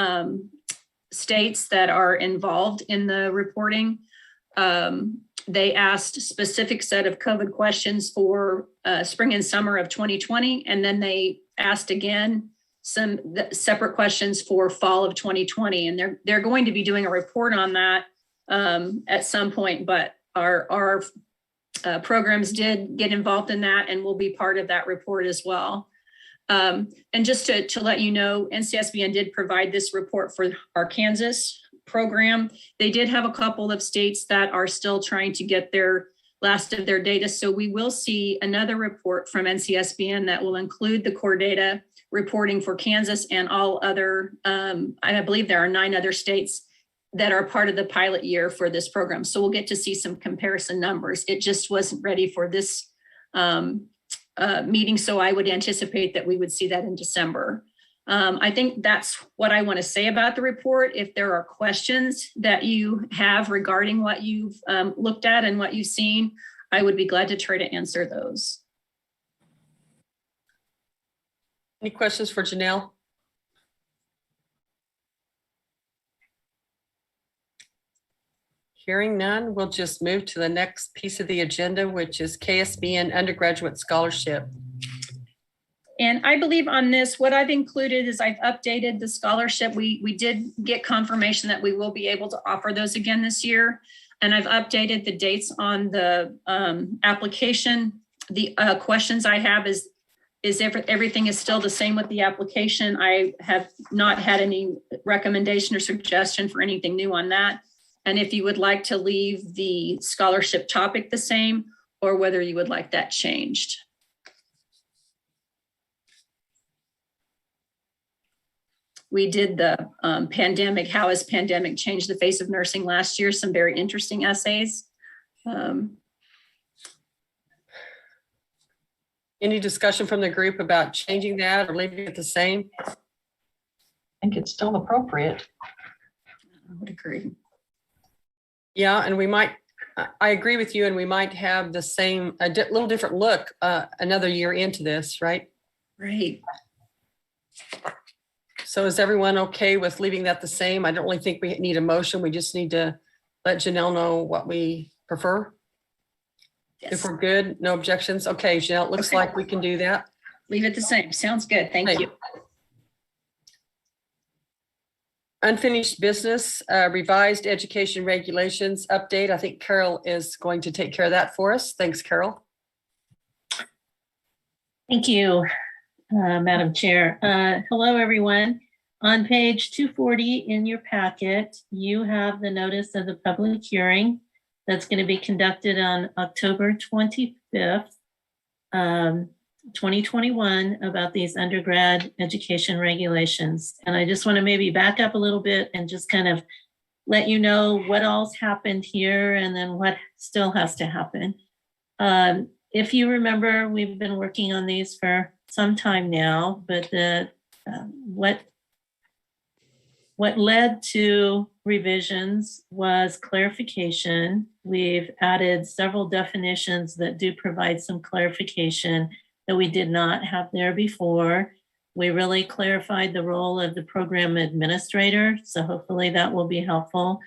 states that are involved in the reporting. They asked a specific set of COVID questions for spring and summer of 2020, and then they asked again some separate questions for fall of 2020, and they're going to be doing a report on that at some point, but our programs did get involved in that and will be part of that report as well. And just to let you know, NCSBN did provide this report for our Kansas program. They did have a couple of states that are still trying to get their last of their data. So we will see another report from NCSBN that will include the core data reporting for Kansas and all other, I believe there are 9 other states that are part of the pilot year for this program. So we'll get to see some comparison numbers. It just wasn't ready for this meeting, so I would anticipate that we would see that in December. I think that's what I want to say about the report. If there are questions that you have regarding what you've looked at and what you've seen, I would be glad to try to answer those. Any questions for Janelle? Hearing none, we'll just move to the next piece of the agenda, which is Ksbn undergraduate scholarship. And I believe on this, what I've included is I've updated the scholarship. We did get confirmation that we will be able to offer those again this year. And I've updated the dates on the application. The questions I have is everything is still the same with the application. I have not had any recommendation or suggestion for anything new on that. And if you would like to leave the scholarship topic the same, or whether you would like that changed. We did the pandemic, how has pandemic changed the face of nursing last year? Some very interesting essays. Any discussion from the group about changing that or leaving it the same? I think it's still appropriate. I would agree. Yeah, and we might, I agree with you, and we might have the same, a little different look another year into this, right? Right. So is everyone okay with leaving that the same? I don't really think we need a motion. We just need to let Janelle know what we prefer. Yes. If we're good, no objections. Okay, Janelle, it looks Okay. like we can do that. Leave it the same. Sounds good. Thank Thank you. Unfinished business, revised education regulations update. I think Carol is going to take care of that for us. Thanks, Carol. Thank you, Madam Chair. Hello, everyone. On page 240 in your packet, you have the notice of the public hearing that's going to be conducted on October 25th, 2021 about these undergrad education regulations. And I just want to maybe back up a little bit and just kind of let you know what all's happened here and then what still has to happen. If you remember, we've been working on these for some time now, but what led to revisions was clarification. We've added several definitions that do provide some clarification that we did not have there before. We really clarified the role of the program administrator, so hopefully that will be helpful.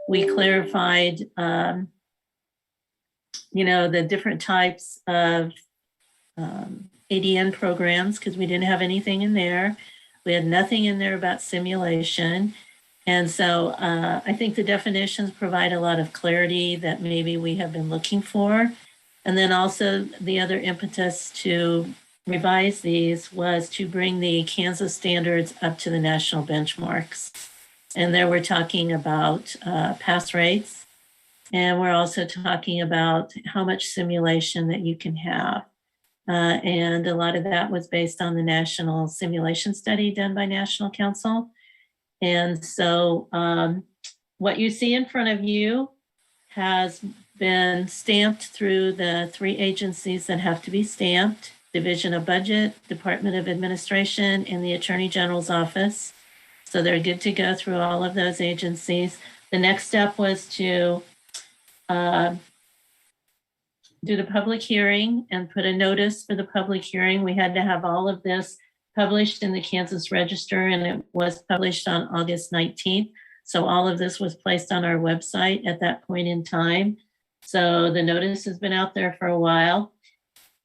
We clarified, the different types of ADN programs because we didn't have anything in there. We had nothing in there about simulation. And so I think the definitions provide a lot of clarity that maybe we have been looking for. And then also the other impetus to revise these was to bring the Kansas standards up to the national benchmarks. And there we're talking about pass rates. And we're also talking about how much simulation that you can have. And a lot of that was based on the national simulation study done by National Council. And so what you see in front of you has been stamped through the three agencies that have to be stamped: Division of Budget, Department of Administration, and the Attorney General's office. So they're good to go through all of those agencies. The next step was to do the public hearing and put a notice for the public hearing. We had to have all of this published in the Kansas Register, and it was published on August 19th. So all of this was placed on our website at that point in time. So the notice has been out there for a while.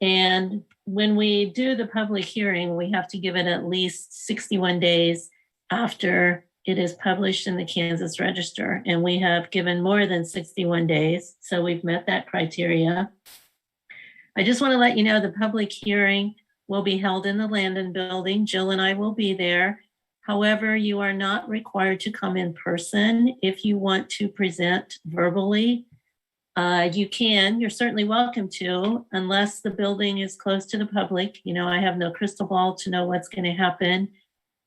And when we do the public hearing, we have to give it at least 61 days after it is published in the Kansas Register. And we have given more than 61 days. So we've met that criteria. I just want to let you know the public hearing will be held in the Landon Building. Jill and I will be there. However, you are not required to come in person. If you want to present verbally, you can. You're certainly welcome to, unless the building is closed to the public. I have no crystal ball to know what's going to happen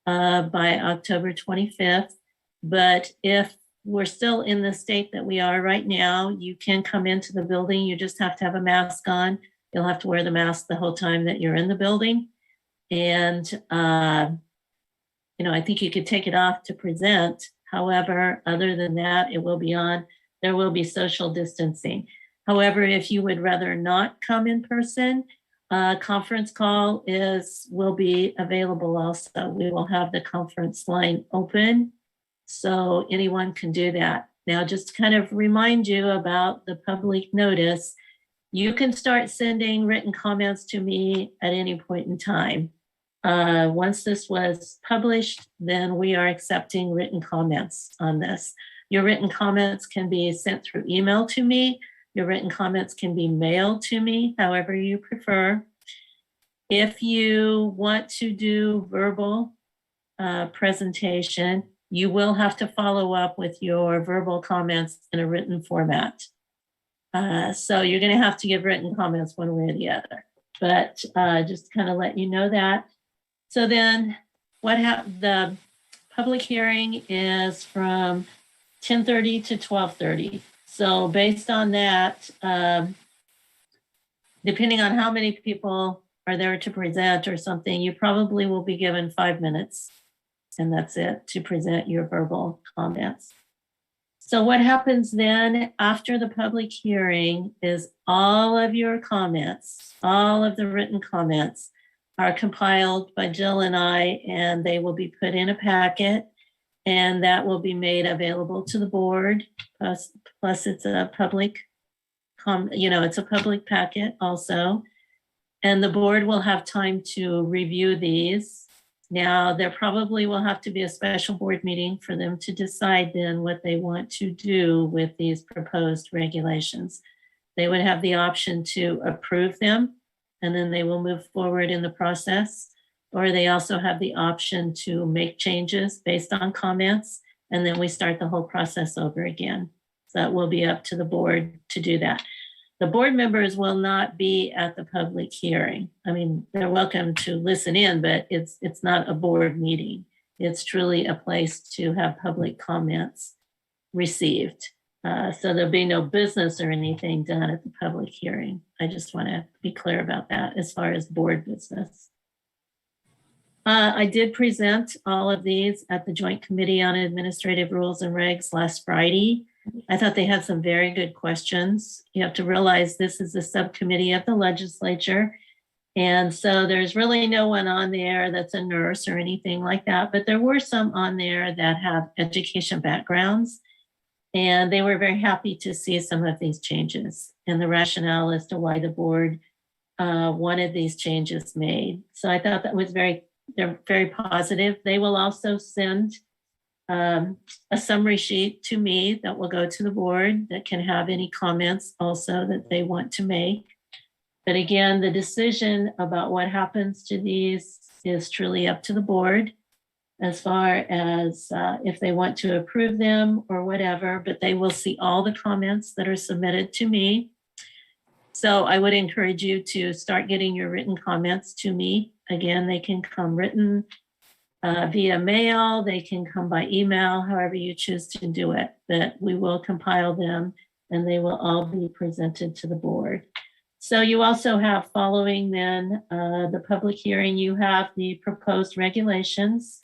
by October 25th. But if we're still in the state that we are right now, you can come into the building. You just have to have a mask on. You'll have to wear the mask the whole time that you're in the building. And, I think you could take it off to present. However, other than that, it will be on. There will be social distancing. However, if you would rather not come in person, Conference call will be available also. We will have the conference line open, so anyone can do that. Now, just to kind of remind you about the public notice, you can start sending written comments to me at any point in time. Once this was published, then we are accepting written comments on this. Your written comments can be sent through email to me. Your written comments can be mailed to me, however you prefer. If you want to do verbal presentation, you will have to follow up with your verbal comments in a written format. So you're going to have to give written comments one way or the other, but just kind of let you know that. So then the public hearing is from 10:30 to 12:30. So based on that, depending on how many people are there to present or something, you probably will be given 5 minutes, and that's it, to present your verbal comments. So what happens then after the public hearing is all of your comments, all of the written comments are compiled by Jill and I, and they will be put in a packet, and that will be made available to the board. Plus it's a public, it's a public packet also. And the board will have time to review these. Now, there probably will have to be a special board meeting for them to decide then what they want to do with these proposed regulations. They would have the option to approve them, and then they will move forward in the process. Or they also have the option to make changes based on comments, and then we start the whole process over again. So that will be up to the board to do that. The board members will not be at the public hearing. I mean, they're welcome to listen in, but it's not a board meeting. It's truly a place to have public comments received. So there'll be no business or anything done at the public hearing. I just want to be clear about that as far as board business. I did present all of these at the Joint Committee on Administrative Rules and Regs last Friday. I thought they had some very good questions. You have to realize this is a subcommittee of the legislature. And so there's really no one on there that's a nurse or anything like that, but there were some on there that have education backgrounds. And they were very happy to see some of these changes and the rationale as to why the board wanted these changes made. So I thought that was they're very positive. They will also send a summary sheet to me that will go to the board that can have any comments also that they want to make. But again, the decision about what happens to these is truly up to the board as far as if they want to approve them or whatever, but they will see all the comments that are submitted to me. So I would encourage you to start getting your written comments to me. Again, they can come written via mail, they can come by email, however you choose to do it, but we will compile them and they will all be presented to the board. So you also have, following then the public hearing, you have the proposed regulations.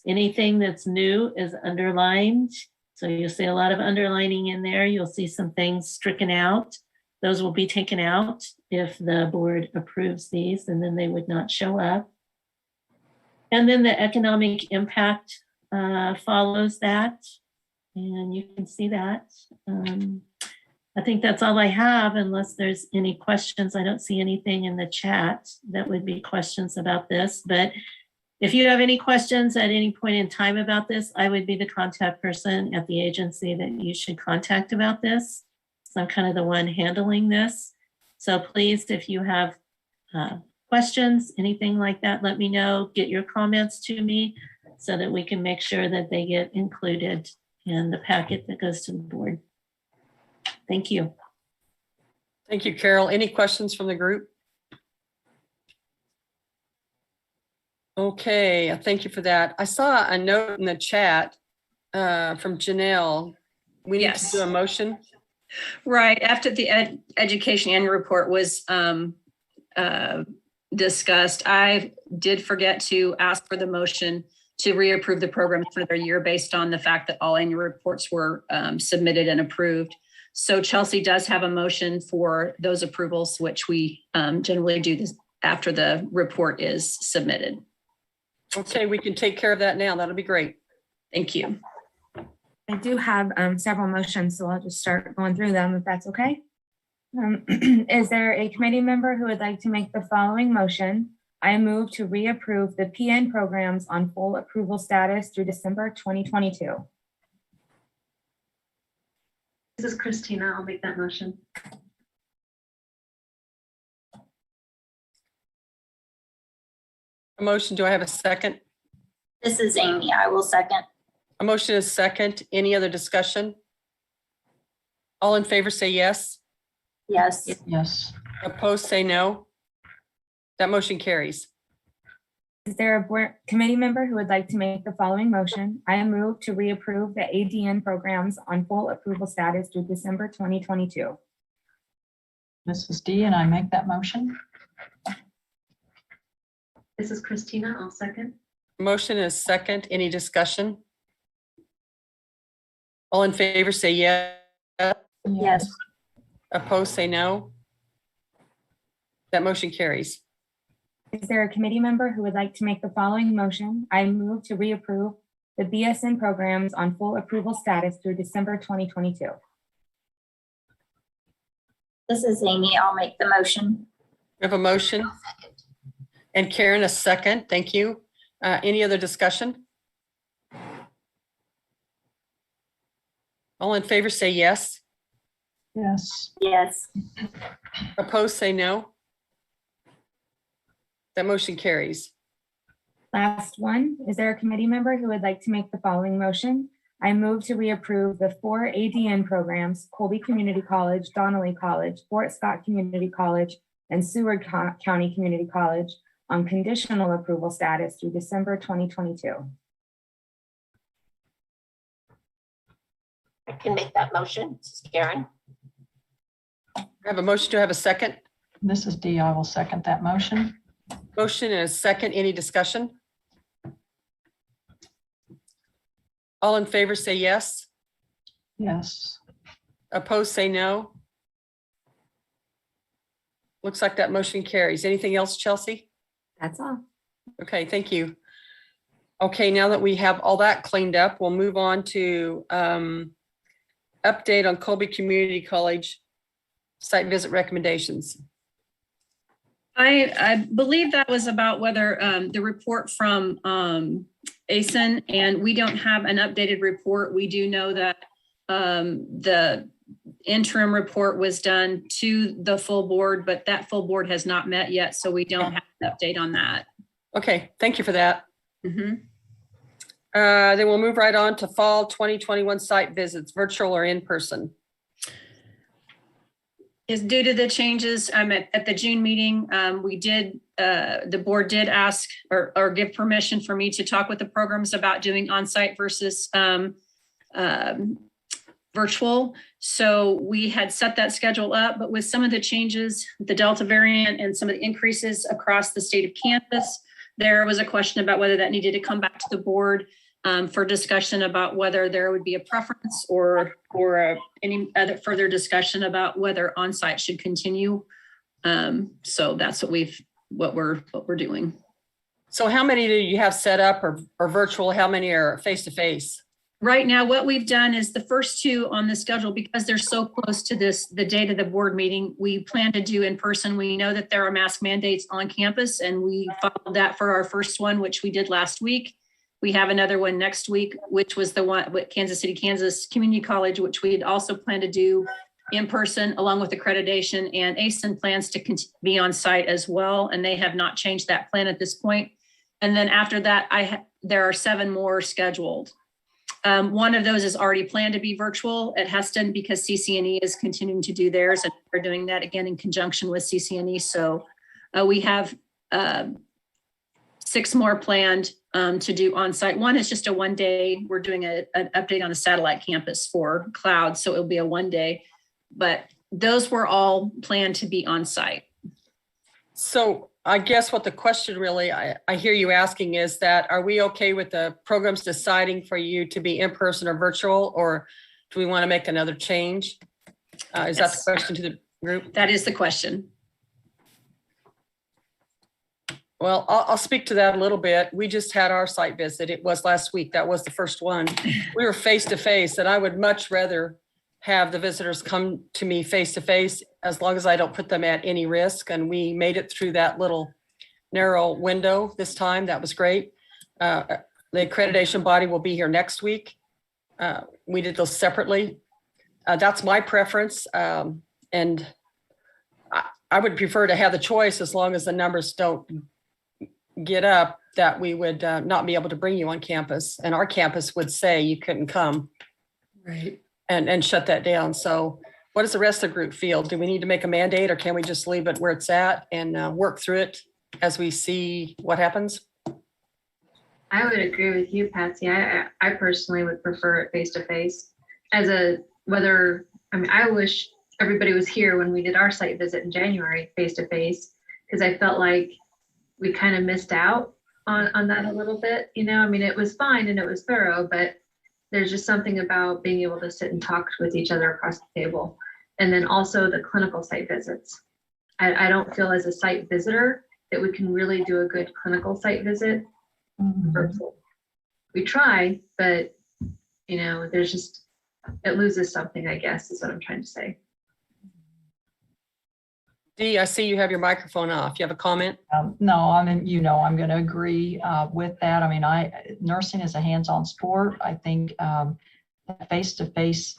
Anything that's new is underlined. So you'll see a lot of underlining in there. You'll see some things stricken out. Those will be taken out if the board approves these, and then they would not show up. And then the economic impact follows that, and you can see that. I think that's all I have, unless there's any questions. I don't see anything in the chat that would be questions about this, but if you have any questions at any point in time about this, I would be the contact person at the agency that you should contact about this. So I'm kind of the one handling this. So please, if you have questions, anything like that, let me know. Get your comments to me so that we can make sure that they get included in the packet that goes to the board. Thank you. Thank you, Carol. Any questions from the group? Okay, thank you for that. I saw a note in the chat from Janelle. We need to do a motion. Right, after the education annual report was discussed, I did forget to ask for the motion to reapprove the program for another year based on the fact that all annual reports were submitted and approved. So Chelsea does have a motion for those approvals, which we generally do this after the report is submitted. Okay, we can take care of that now. That'll be great. Thank you. I do have several motions, so I'll just start going through them if that's okay. Is there a committee member who would like to make the following motion? I move to reapprove the PN programs on full approval status through December 2022. This is Christina. I'll make that motion. A motion, do I have a second? This is Amy. I will second. A motion is second. Any other discussion? All in favor say yes. Yes. Yes. Opposed say no. That motion carries. Is there a board committee member who would like to make the following motion? I move to reapprove the ADN programs on full approval status through December 2022. This is Dee, and I make that motion. This is Christina. I'll second. Motion is second. Any discussion? All in favor say yes. Yes. Opposed say no. That motion carries. Is there a committee member who would like to make the following motion? I move to reapprove the BSN programs on full approval status through December 2022. This is Amy. I'll make the motion. We have a motion. And Karen, a second. Thank you. Any other discussion? All in favor say yes. Yes. Yes. Opposed say no. That motion carries. Last one, is there a committee member who would like to make the following motion? I move to reapprove the 4 ADN programs, Colby Community College, Donnelly College, Fort Scott Community College, and Seward County Community College on conditional approval status through December 2022. I can make that motion. This is Karen. I have a motion to have a second. This is Dee. I will second that motion. Motion and a second. Any discussion? All in favor say yes. Yes. Opposed say no. Looks like that motion carries. Anything else, Chelsea? That's all. Okay, thank you. Okay, now that we have all that cleaned up, we'll move on to update on Colby Community College site visit recommendations. I believe that was about whether the report from ASIN, and we don't have an updated report. We do know that the interim report was done to the full board, but that full board has not met yet, so we don't have an update on that. Okay, thank you for that. Mhm. Then we'll move right on to fall 2021 site visits, virtual or in person. Is due to the changes at the June meeting, we did, the board did ask or give permission for me to talk with the programs about doing on-site versus virtual. So we had set that schedule up, but with some of the changes, the Delta variant and some of the increases across the state of Kansas, there was a question about whether that needed to come back to the board for discussion about whether there would be a preference or any other further discussion about whether on-site should continue. So that's what we're doing. So how many do you have set up or virtual? How many are face-to-face? Right now, what we've done is the first two on the schedule, because they're so close to the date of the board meeting, we plan to do in person. We know that there are mask mandates on campus, and we followed that for our first one, which we did last week. We have another one next week, which was the one with Kansas City, Kansas Community College, which we had also planned to do in person along with accreditation, and ASIN plans to be on site as well. And they have not changed that plan at this point. And then after that, there are 7 more scheduled. One of those is already planned to be virtual at Heston because CCNE is continuing to do theirs, and we're doing that again in conjunction with CCNE. So we have 6 more planned to do on-site. One is just a 1-day. We're doing an update on the satellite campus for cloud, so it'll be a 1-day. But those were all planned to be on-site. So I guess what the question really, I hear you asking is that, are we okay with the programs deciding for you to be in person or virtual, or do we want to make another change? Is that the question to the group? That is the question. Well, I'll speak to that a little bit. We just had our site visit. It was last week. That was the first one. We were face to face, and I would much rather have the visitors come to me face to face as long as I don't put them at any risk. And we made it through that little narrow window this time. That was great. The accreditation body will be here next week. We did those separately. That's my preference. And I would prefer to have the choice as long as the numbers don't get up, that we would not be able to bring you on campus, and our campus would say you couldn't come. Right. And shut that down. So what does the rest of the group feel? Do we need to make a mandate, or can we just leave it where it's at and work through it as we see what happens? I would agree with you, Patsy. I personally would prefer it face to face. I wish everybody was here when we did our site visit in January face to face, because I felt like we kind of missed out on that a little bit. It was fine and it was thorough, but there's just something about being able to sit and talk with each other across the table. And then also the clinical site visits. I don't feel as a site visitor that we can really do a good clinical site visit. We try, but there's just, it loses something, I guess, is what I'm trying to say. Dee, I see you have your microphone off. You have a comment? No, I'm going to agree with that. Nursing is a hands-on sport. I think face-to-face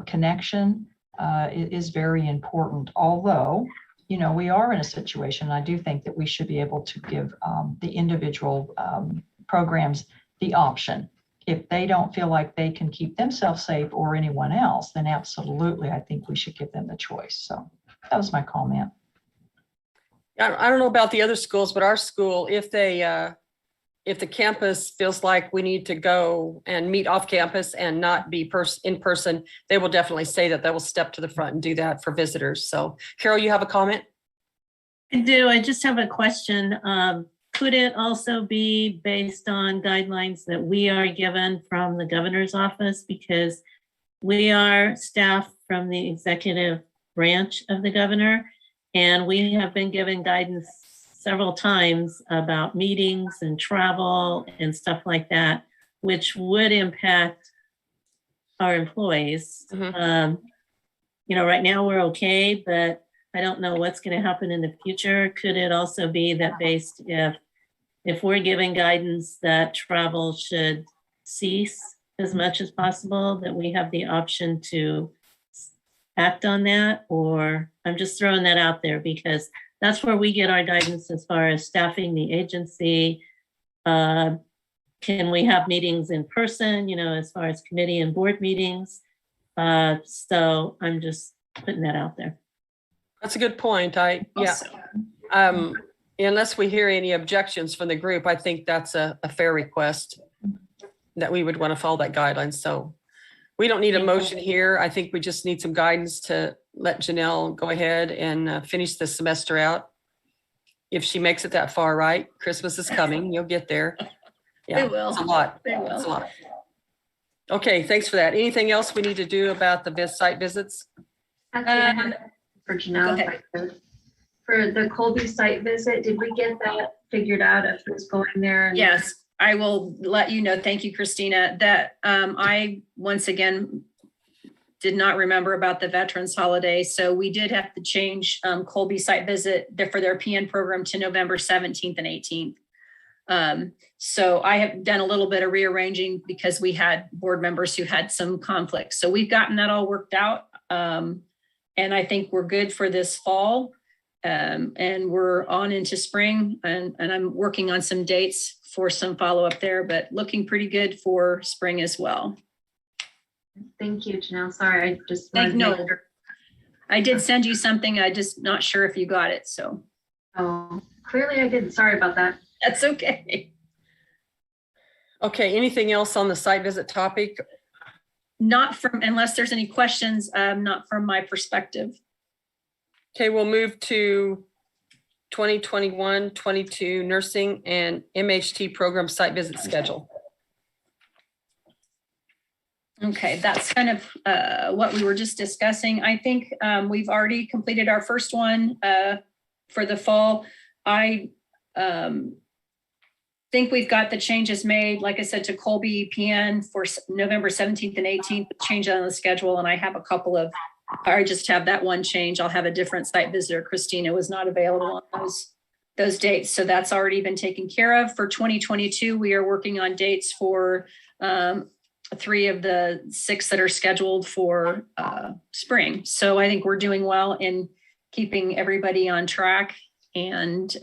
connection is very important. Although, we are in a situation, I do think that we should be able to give the individual programs the option. If they don't feel like they can keep themselves safe or anyone else, then absolutely, I think we should give them the choice. So that was my comment. I don't know about the other schools, but our school, if the campus feels like we need to go and meet off campus and not be in person, they will definitely say that. They will step to the front and do that for visitors. So Carol, you have a comment? I do. I just have a question. Could it also be based on guidelines that we are given from the governor's office? Because we are staff from the executive branch of the governor, and we have been given guidance several times about meetings and travel and stuff like that, which would impact our employees. Right now we're okay, but I don't know what's going to happen in the future. Could it also be that based if we're giving guidance that travel should cease as much as possible, that we have the option to act on that? Or I'm just throwing that out there because that's where we get our guidance as far as staffing the agency. Can we have meetings in person, as far as committee and board meetings? So I'm just putting that out there. That's a good point. Unless we hear any objections from the group, I think that's a fair request that we would want to follow that guideline. So we don't need a motion here. I think we just need some guidance to let Janelle go ahead and finish the semester out. If she makes it that far, right? Christmas is coming. You'll get there. Yeah, They will. It's a lot. They will. It's a lot. Okay, thanks for that. Anything else we need to do about the site visits? For Janelle, if I could. For the Colby site visit, did we get that figured out of who's going there? Yes, I will let you know. Thank you, Christina, that I once again did not remember about the veterans holiday. So we did have to change Colby site visit for their PN program to November 17th and 18th. So I have done a little bit of rearranging because we had board members who had some conflicts. So we've gotten that all worked out. And I think we're good for this fall. And we're on into spring, and I'm working on some dates for some follow-up there, but looking pretty good for spring as well. Thank you, Janelle. Sorry, I just I did send you something. I just not sure if you got it. So clearly I didn't. Sorry about that. That's okay. Okay, anything else on the site visit topic? Not from, unless there's any questions, not from my perspective. Okay, we'll move to 2021-22 nursing and MHT program site visit schedule. Okay, that's kind of what we were just discussing. I think we've already completed our first one for the fall. I think we've got the changes made, like I said, to Colby PN for November 17th and 18th, change on the schedule. And I have a couple of, I just have that one change. I'll have a different site visitor. Christina was not available on those dates. So that's already been taken care of. For 2022, we are working on dates for 3 of the 6 that are scheduled for spring. So I think we're doing well in keeping everybody on track. And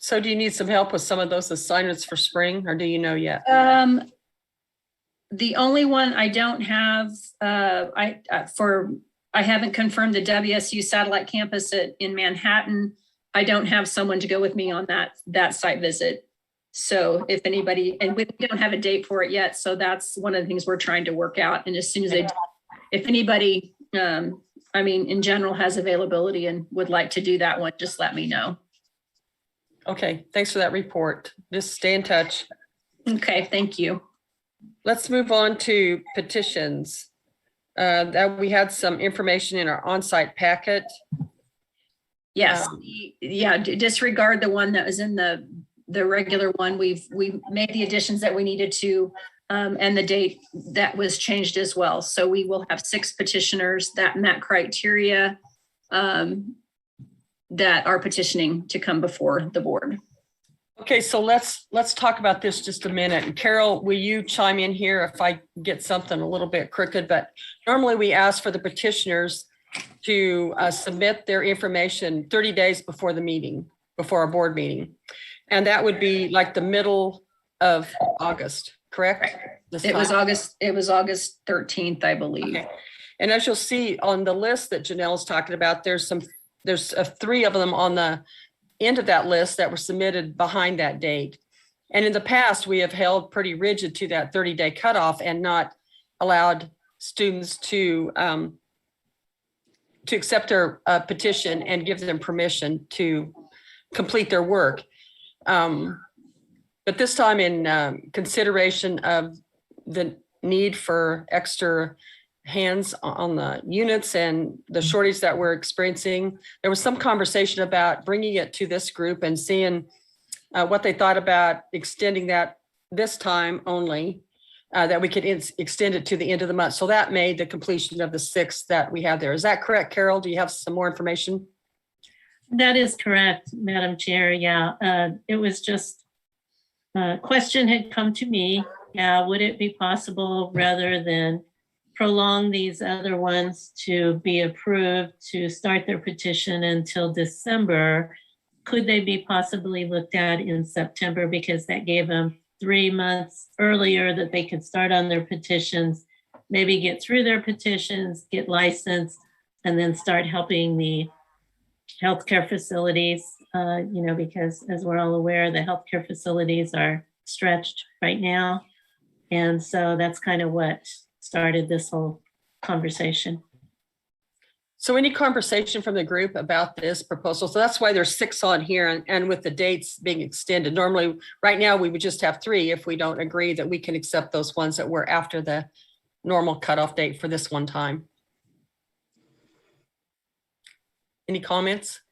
So do you need some help with some of those assignments for spring, or do you know yet? The only one I don't have, I haven't confirmed the WSU satellite campus in Manhattan. I don't have someone to go with me on that site visit. So if anybody, and we don't have a date for it yet, so that's one of the things we're trying to work out. And as soon as if anybody, I mean, in general has availability and would like to do that one, just let me know. Okay, thanks for that report. Just stay in touch. Okay, thank you. Let's move on to petitions. That we had some information in our on-site packet. Yes, yeah, disregard the one that was in the regular one. We've made the additions that we needed to, and the date that was changed as well. So we will have 6 petitioners that met criteria that are petitioning to come before the board. Okay, so let's talk about this just a minute. And Carol, will you chime in here if I get something a little bit crooked? But normally we ask for the petitioners to submit their information 30 days before the meeting, before our board meeting. And that would be like the middle of August, correct? It was August 13th, I believe. Okay. And as you'll see on the list that Janelle's talking about, there's 3 of them on the end of that list that were submitted behind that date. And in the past, we have held pretty rigid to that 30-day cutoff and not allowed students to accept their petition and give them permission to complete their work. But this time, in consideration of the need for extra hands on the units and the shortage that we're experiencing, there was some conversation about bringing it to this group and seeing what they thought about extending that this time only, that we could extend it to the end of the month. So that made the completion of the 6 that we have there. Is that correct, Carol? Do you have some more information? That is correct, Madam Chair. Yeah, it was just a question had come to me. Yeah, would it be possible rather than prolong these other ones to be approved to start their petition until December? Could they be possibly looked at in September, because that gave them 3 months earlier that they could start on their petitions, maybe get through their petitions, get licensed, and then start helping the healthcare facilities, because as we're all aware, the healthcare facilities are stretched right now. And so that's kind of what started this whole conversation. So any conversation from the group about this proposal? So that's why there's 6 on here, and with the dates being extended. Normally, right now, we would just have 3 if we don't agree that we can accept those ones that were after the normal cutoff date for this one time. Any comments?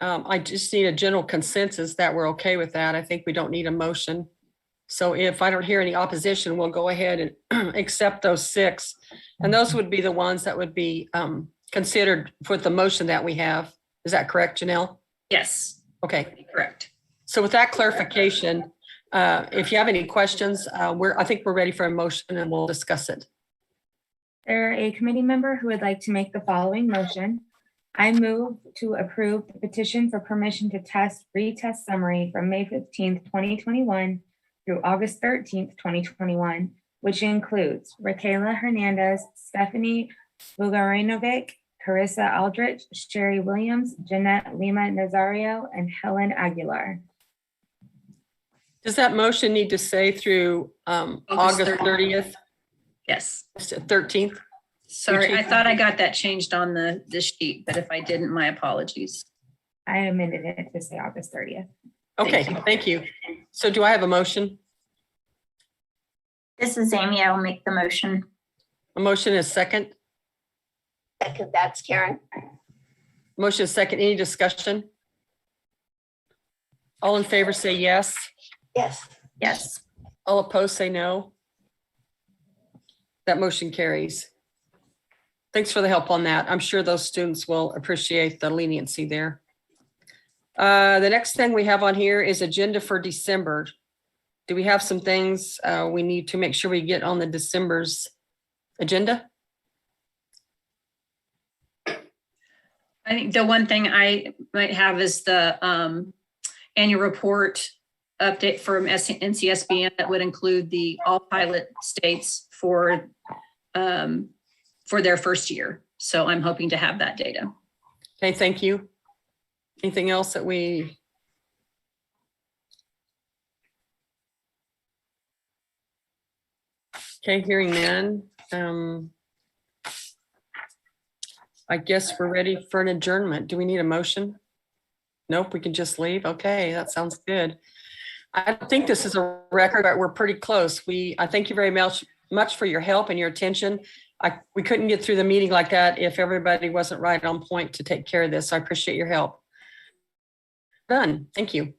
I just need a general consensus that we're okay with that. I think we don't need a motion. So if I don't hear any opposition, we'll go ahead and accept those 6. And those would be the ones that would be considered for the motion that we have. Is that correct, Janelle? Yes. Okay. Correct. So with that clarification, if you have any questions, I think we're ready for a motion and we'll discuss it. There a committee member who would like to make the following motion. I move to approve the petition for permission to retest summary from May 15th, 2021 through August 13th, 2021, which includes Raquela Hernandez, Stephanie Bugarinovic, Carissa Aldrich, Sherry Williams, Jeanette Lima Nazario, and Helen Aguilar. Does that motion need to say through August 30th? Yes. 13th? Sorry, I thought I got that changed on the sheet, but if I didn't, my apologies. I amended it to say August 30th. Okay, thank you. So do I have a motion? This is Amy. I will make the motion. A motion is second. second, that's Karen. Motion is second. Any discussion? All in favor say yes. Yes. Yes. All opposed say no. That motion carries. Thanks for the help on that. I'm sure those students will appreciate the leniency there. The next thing we have on here is agenda for December. Do we have some things we need to make sure we get on the December's agenda? I think the one thing I might have is the annual report update from NCSBN that would include the all pilot states for their first year. So I'm hoping to have that data. Okay, thank you. Anything else that we? Okay, hearing none. I guess we're ready for an adjournment. Do we need a motion? Nope, we can just leave. Okay, that sounds good. I don't think this is a record, but we're pretty close. I thank you very much for your help and your attention. We couldn't get through the meeting like that if everybody wasn't right on point to take care of this. I appreciate your help. Done. Thank you.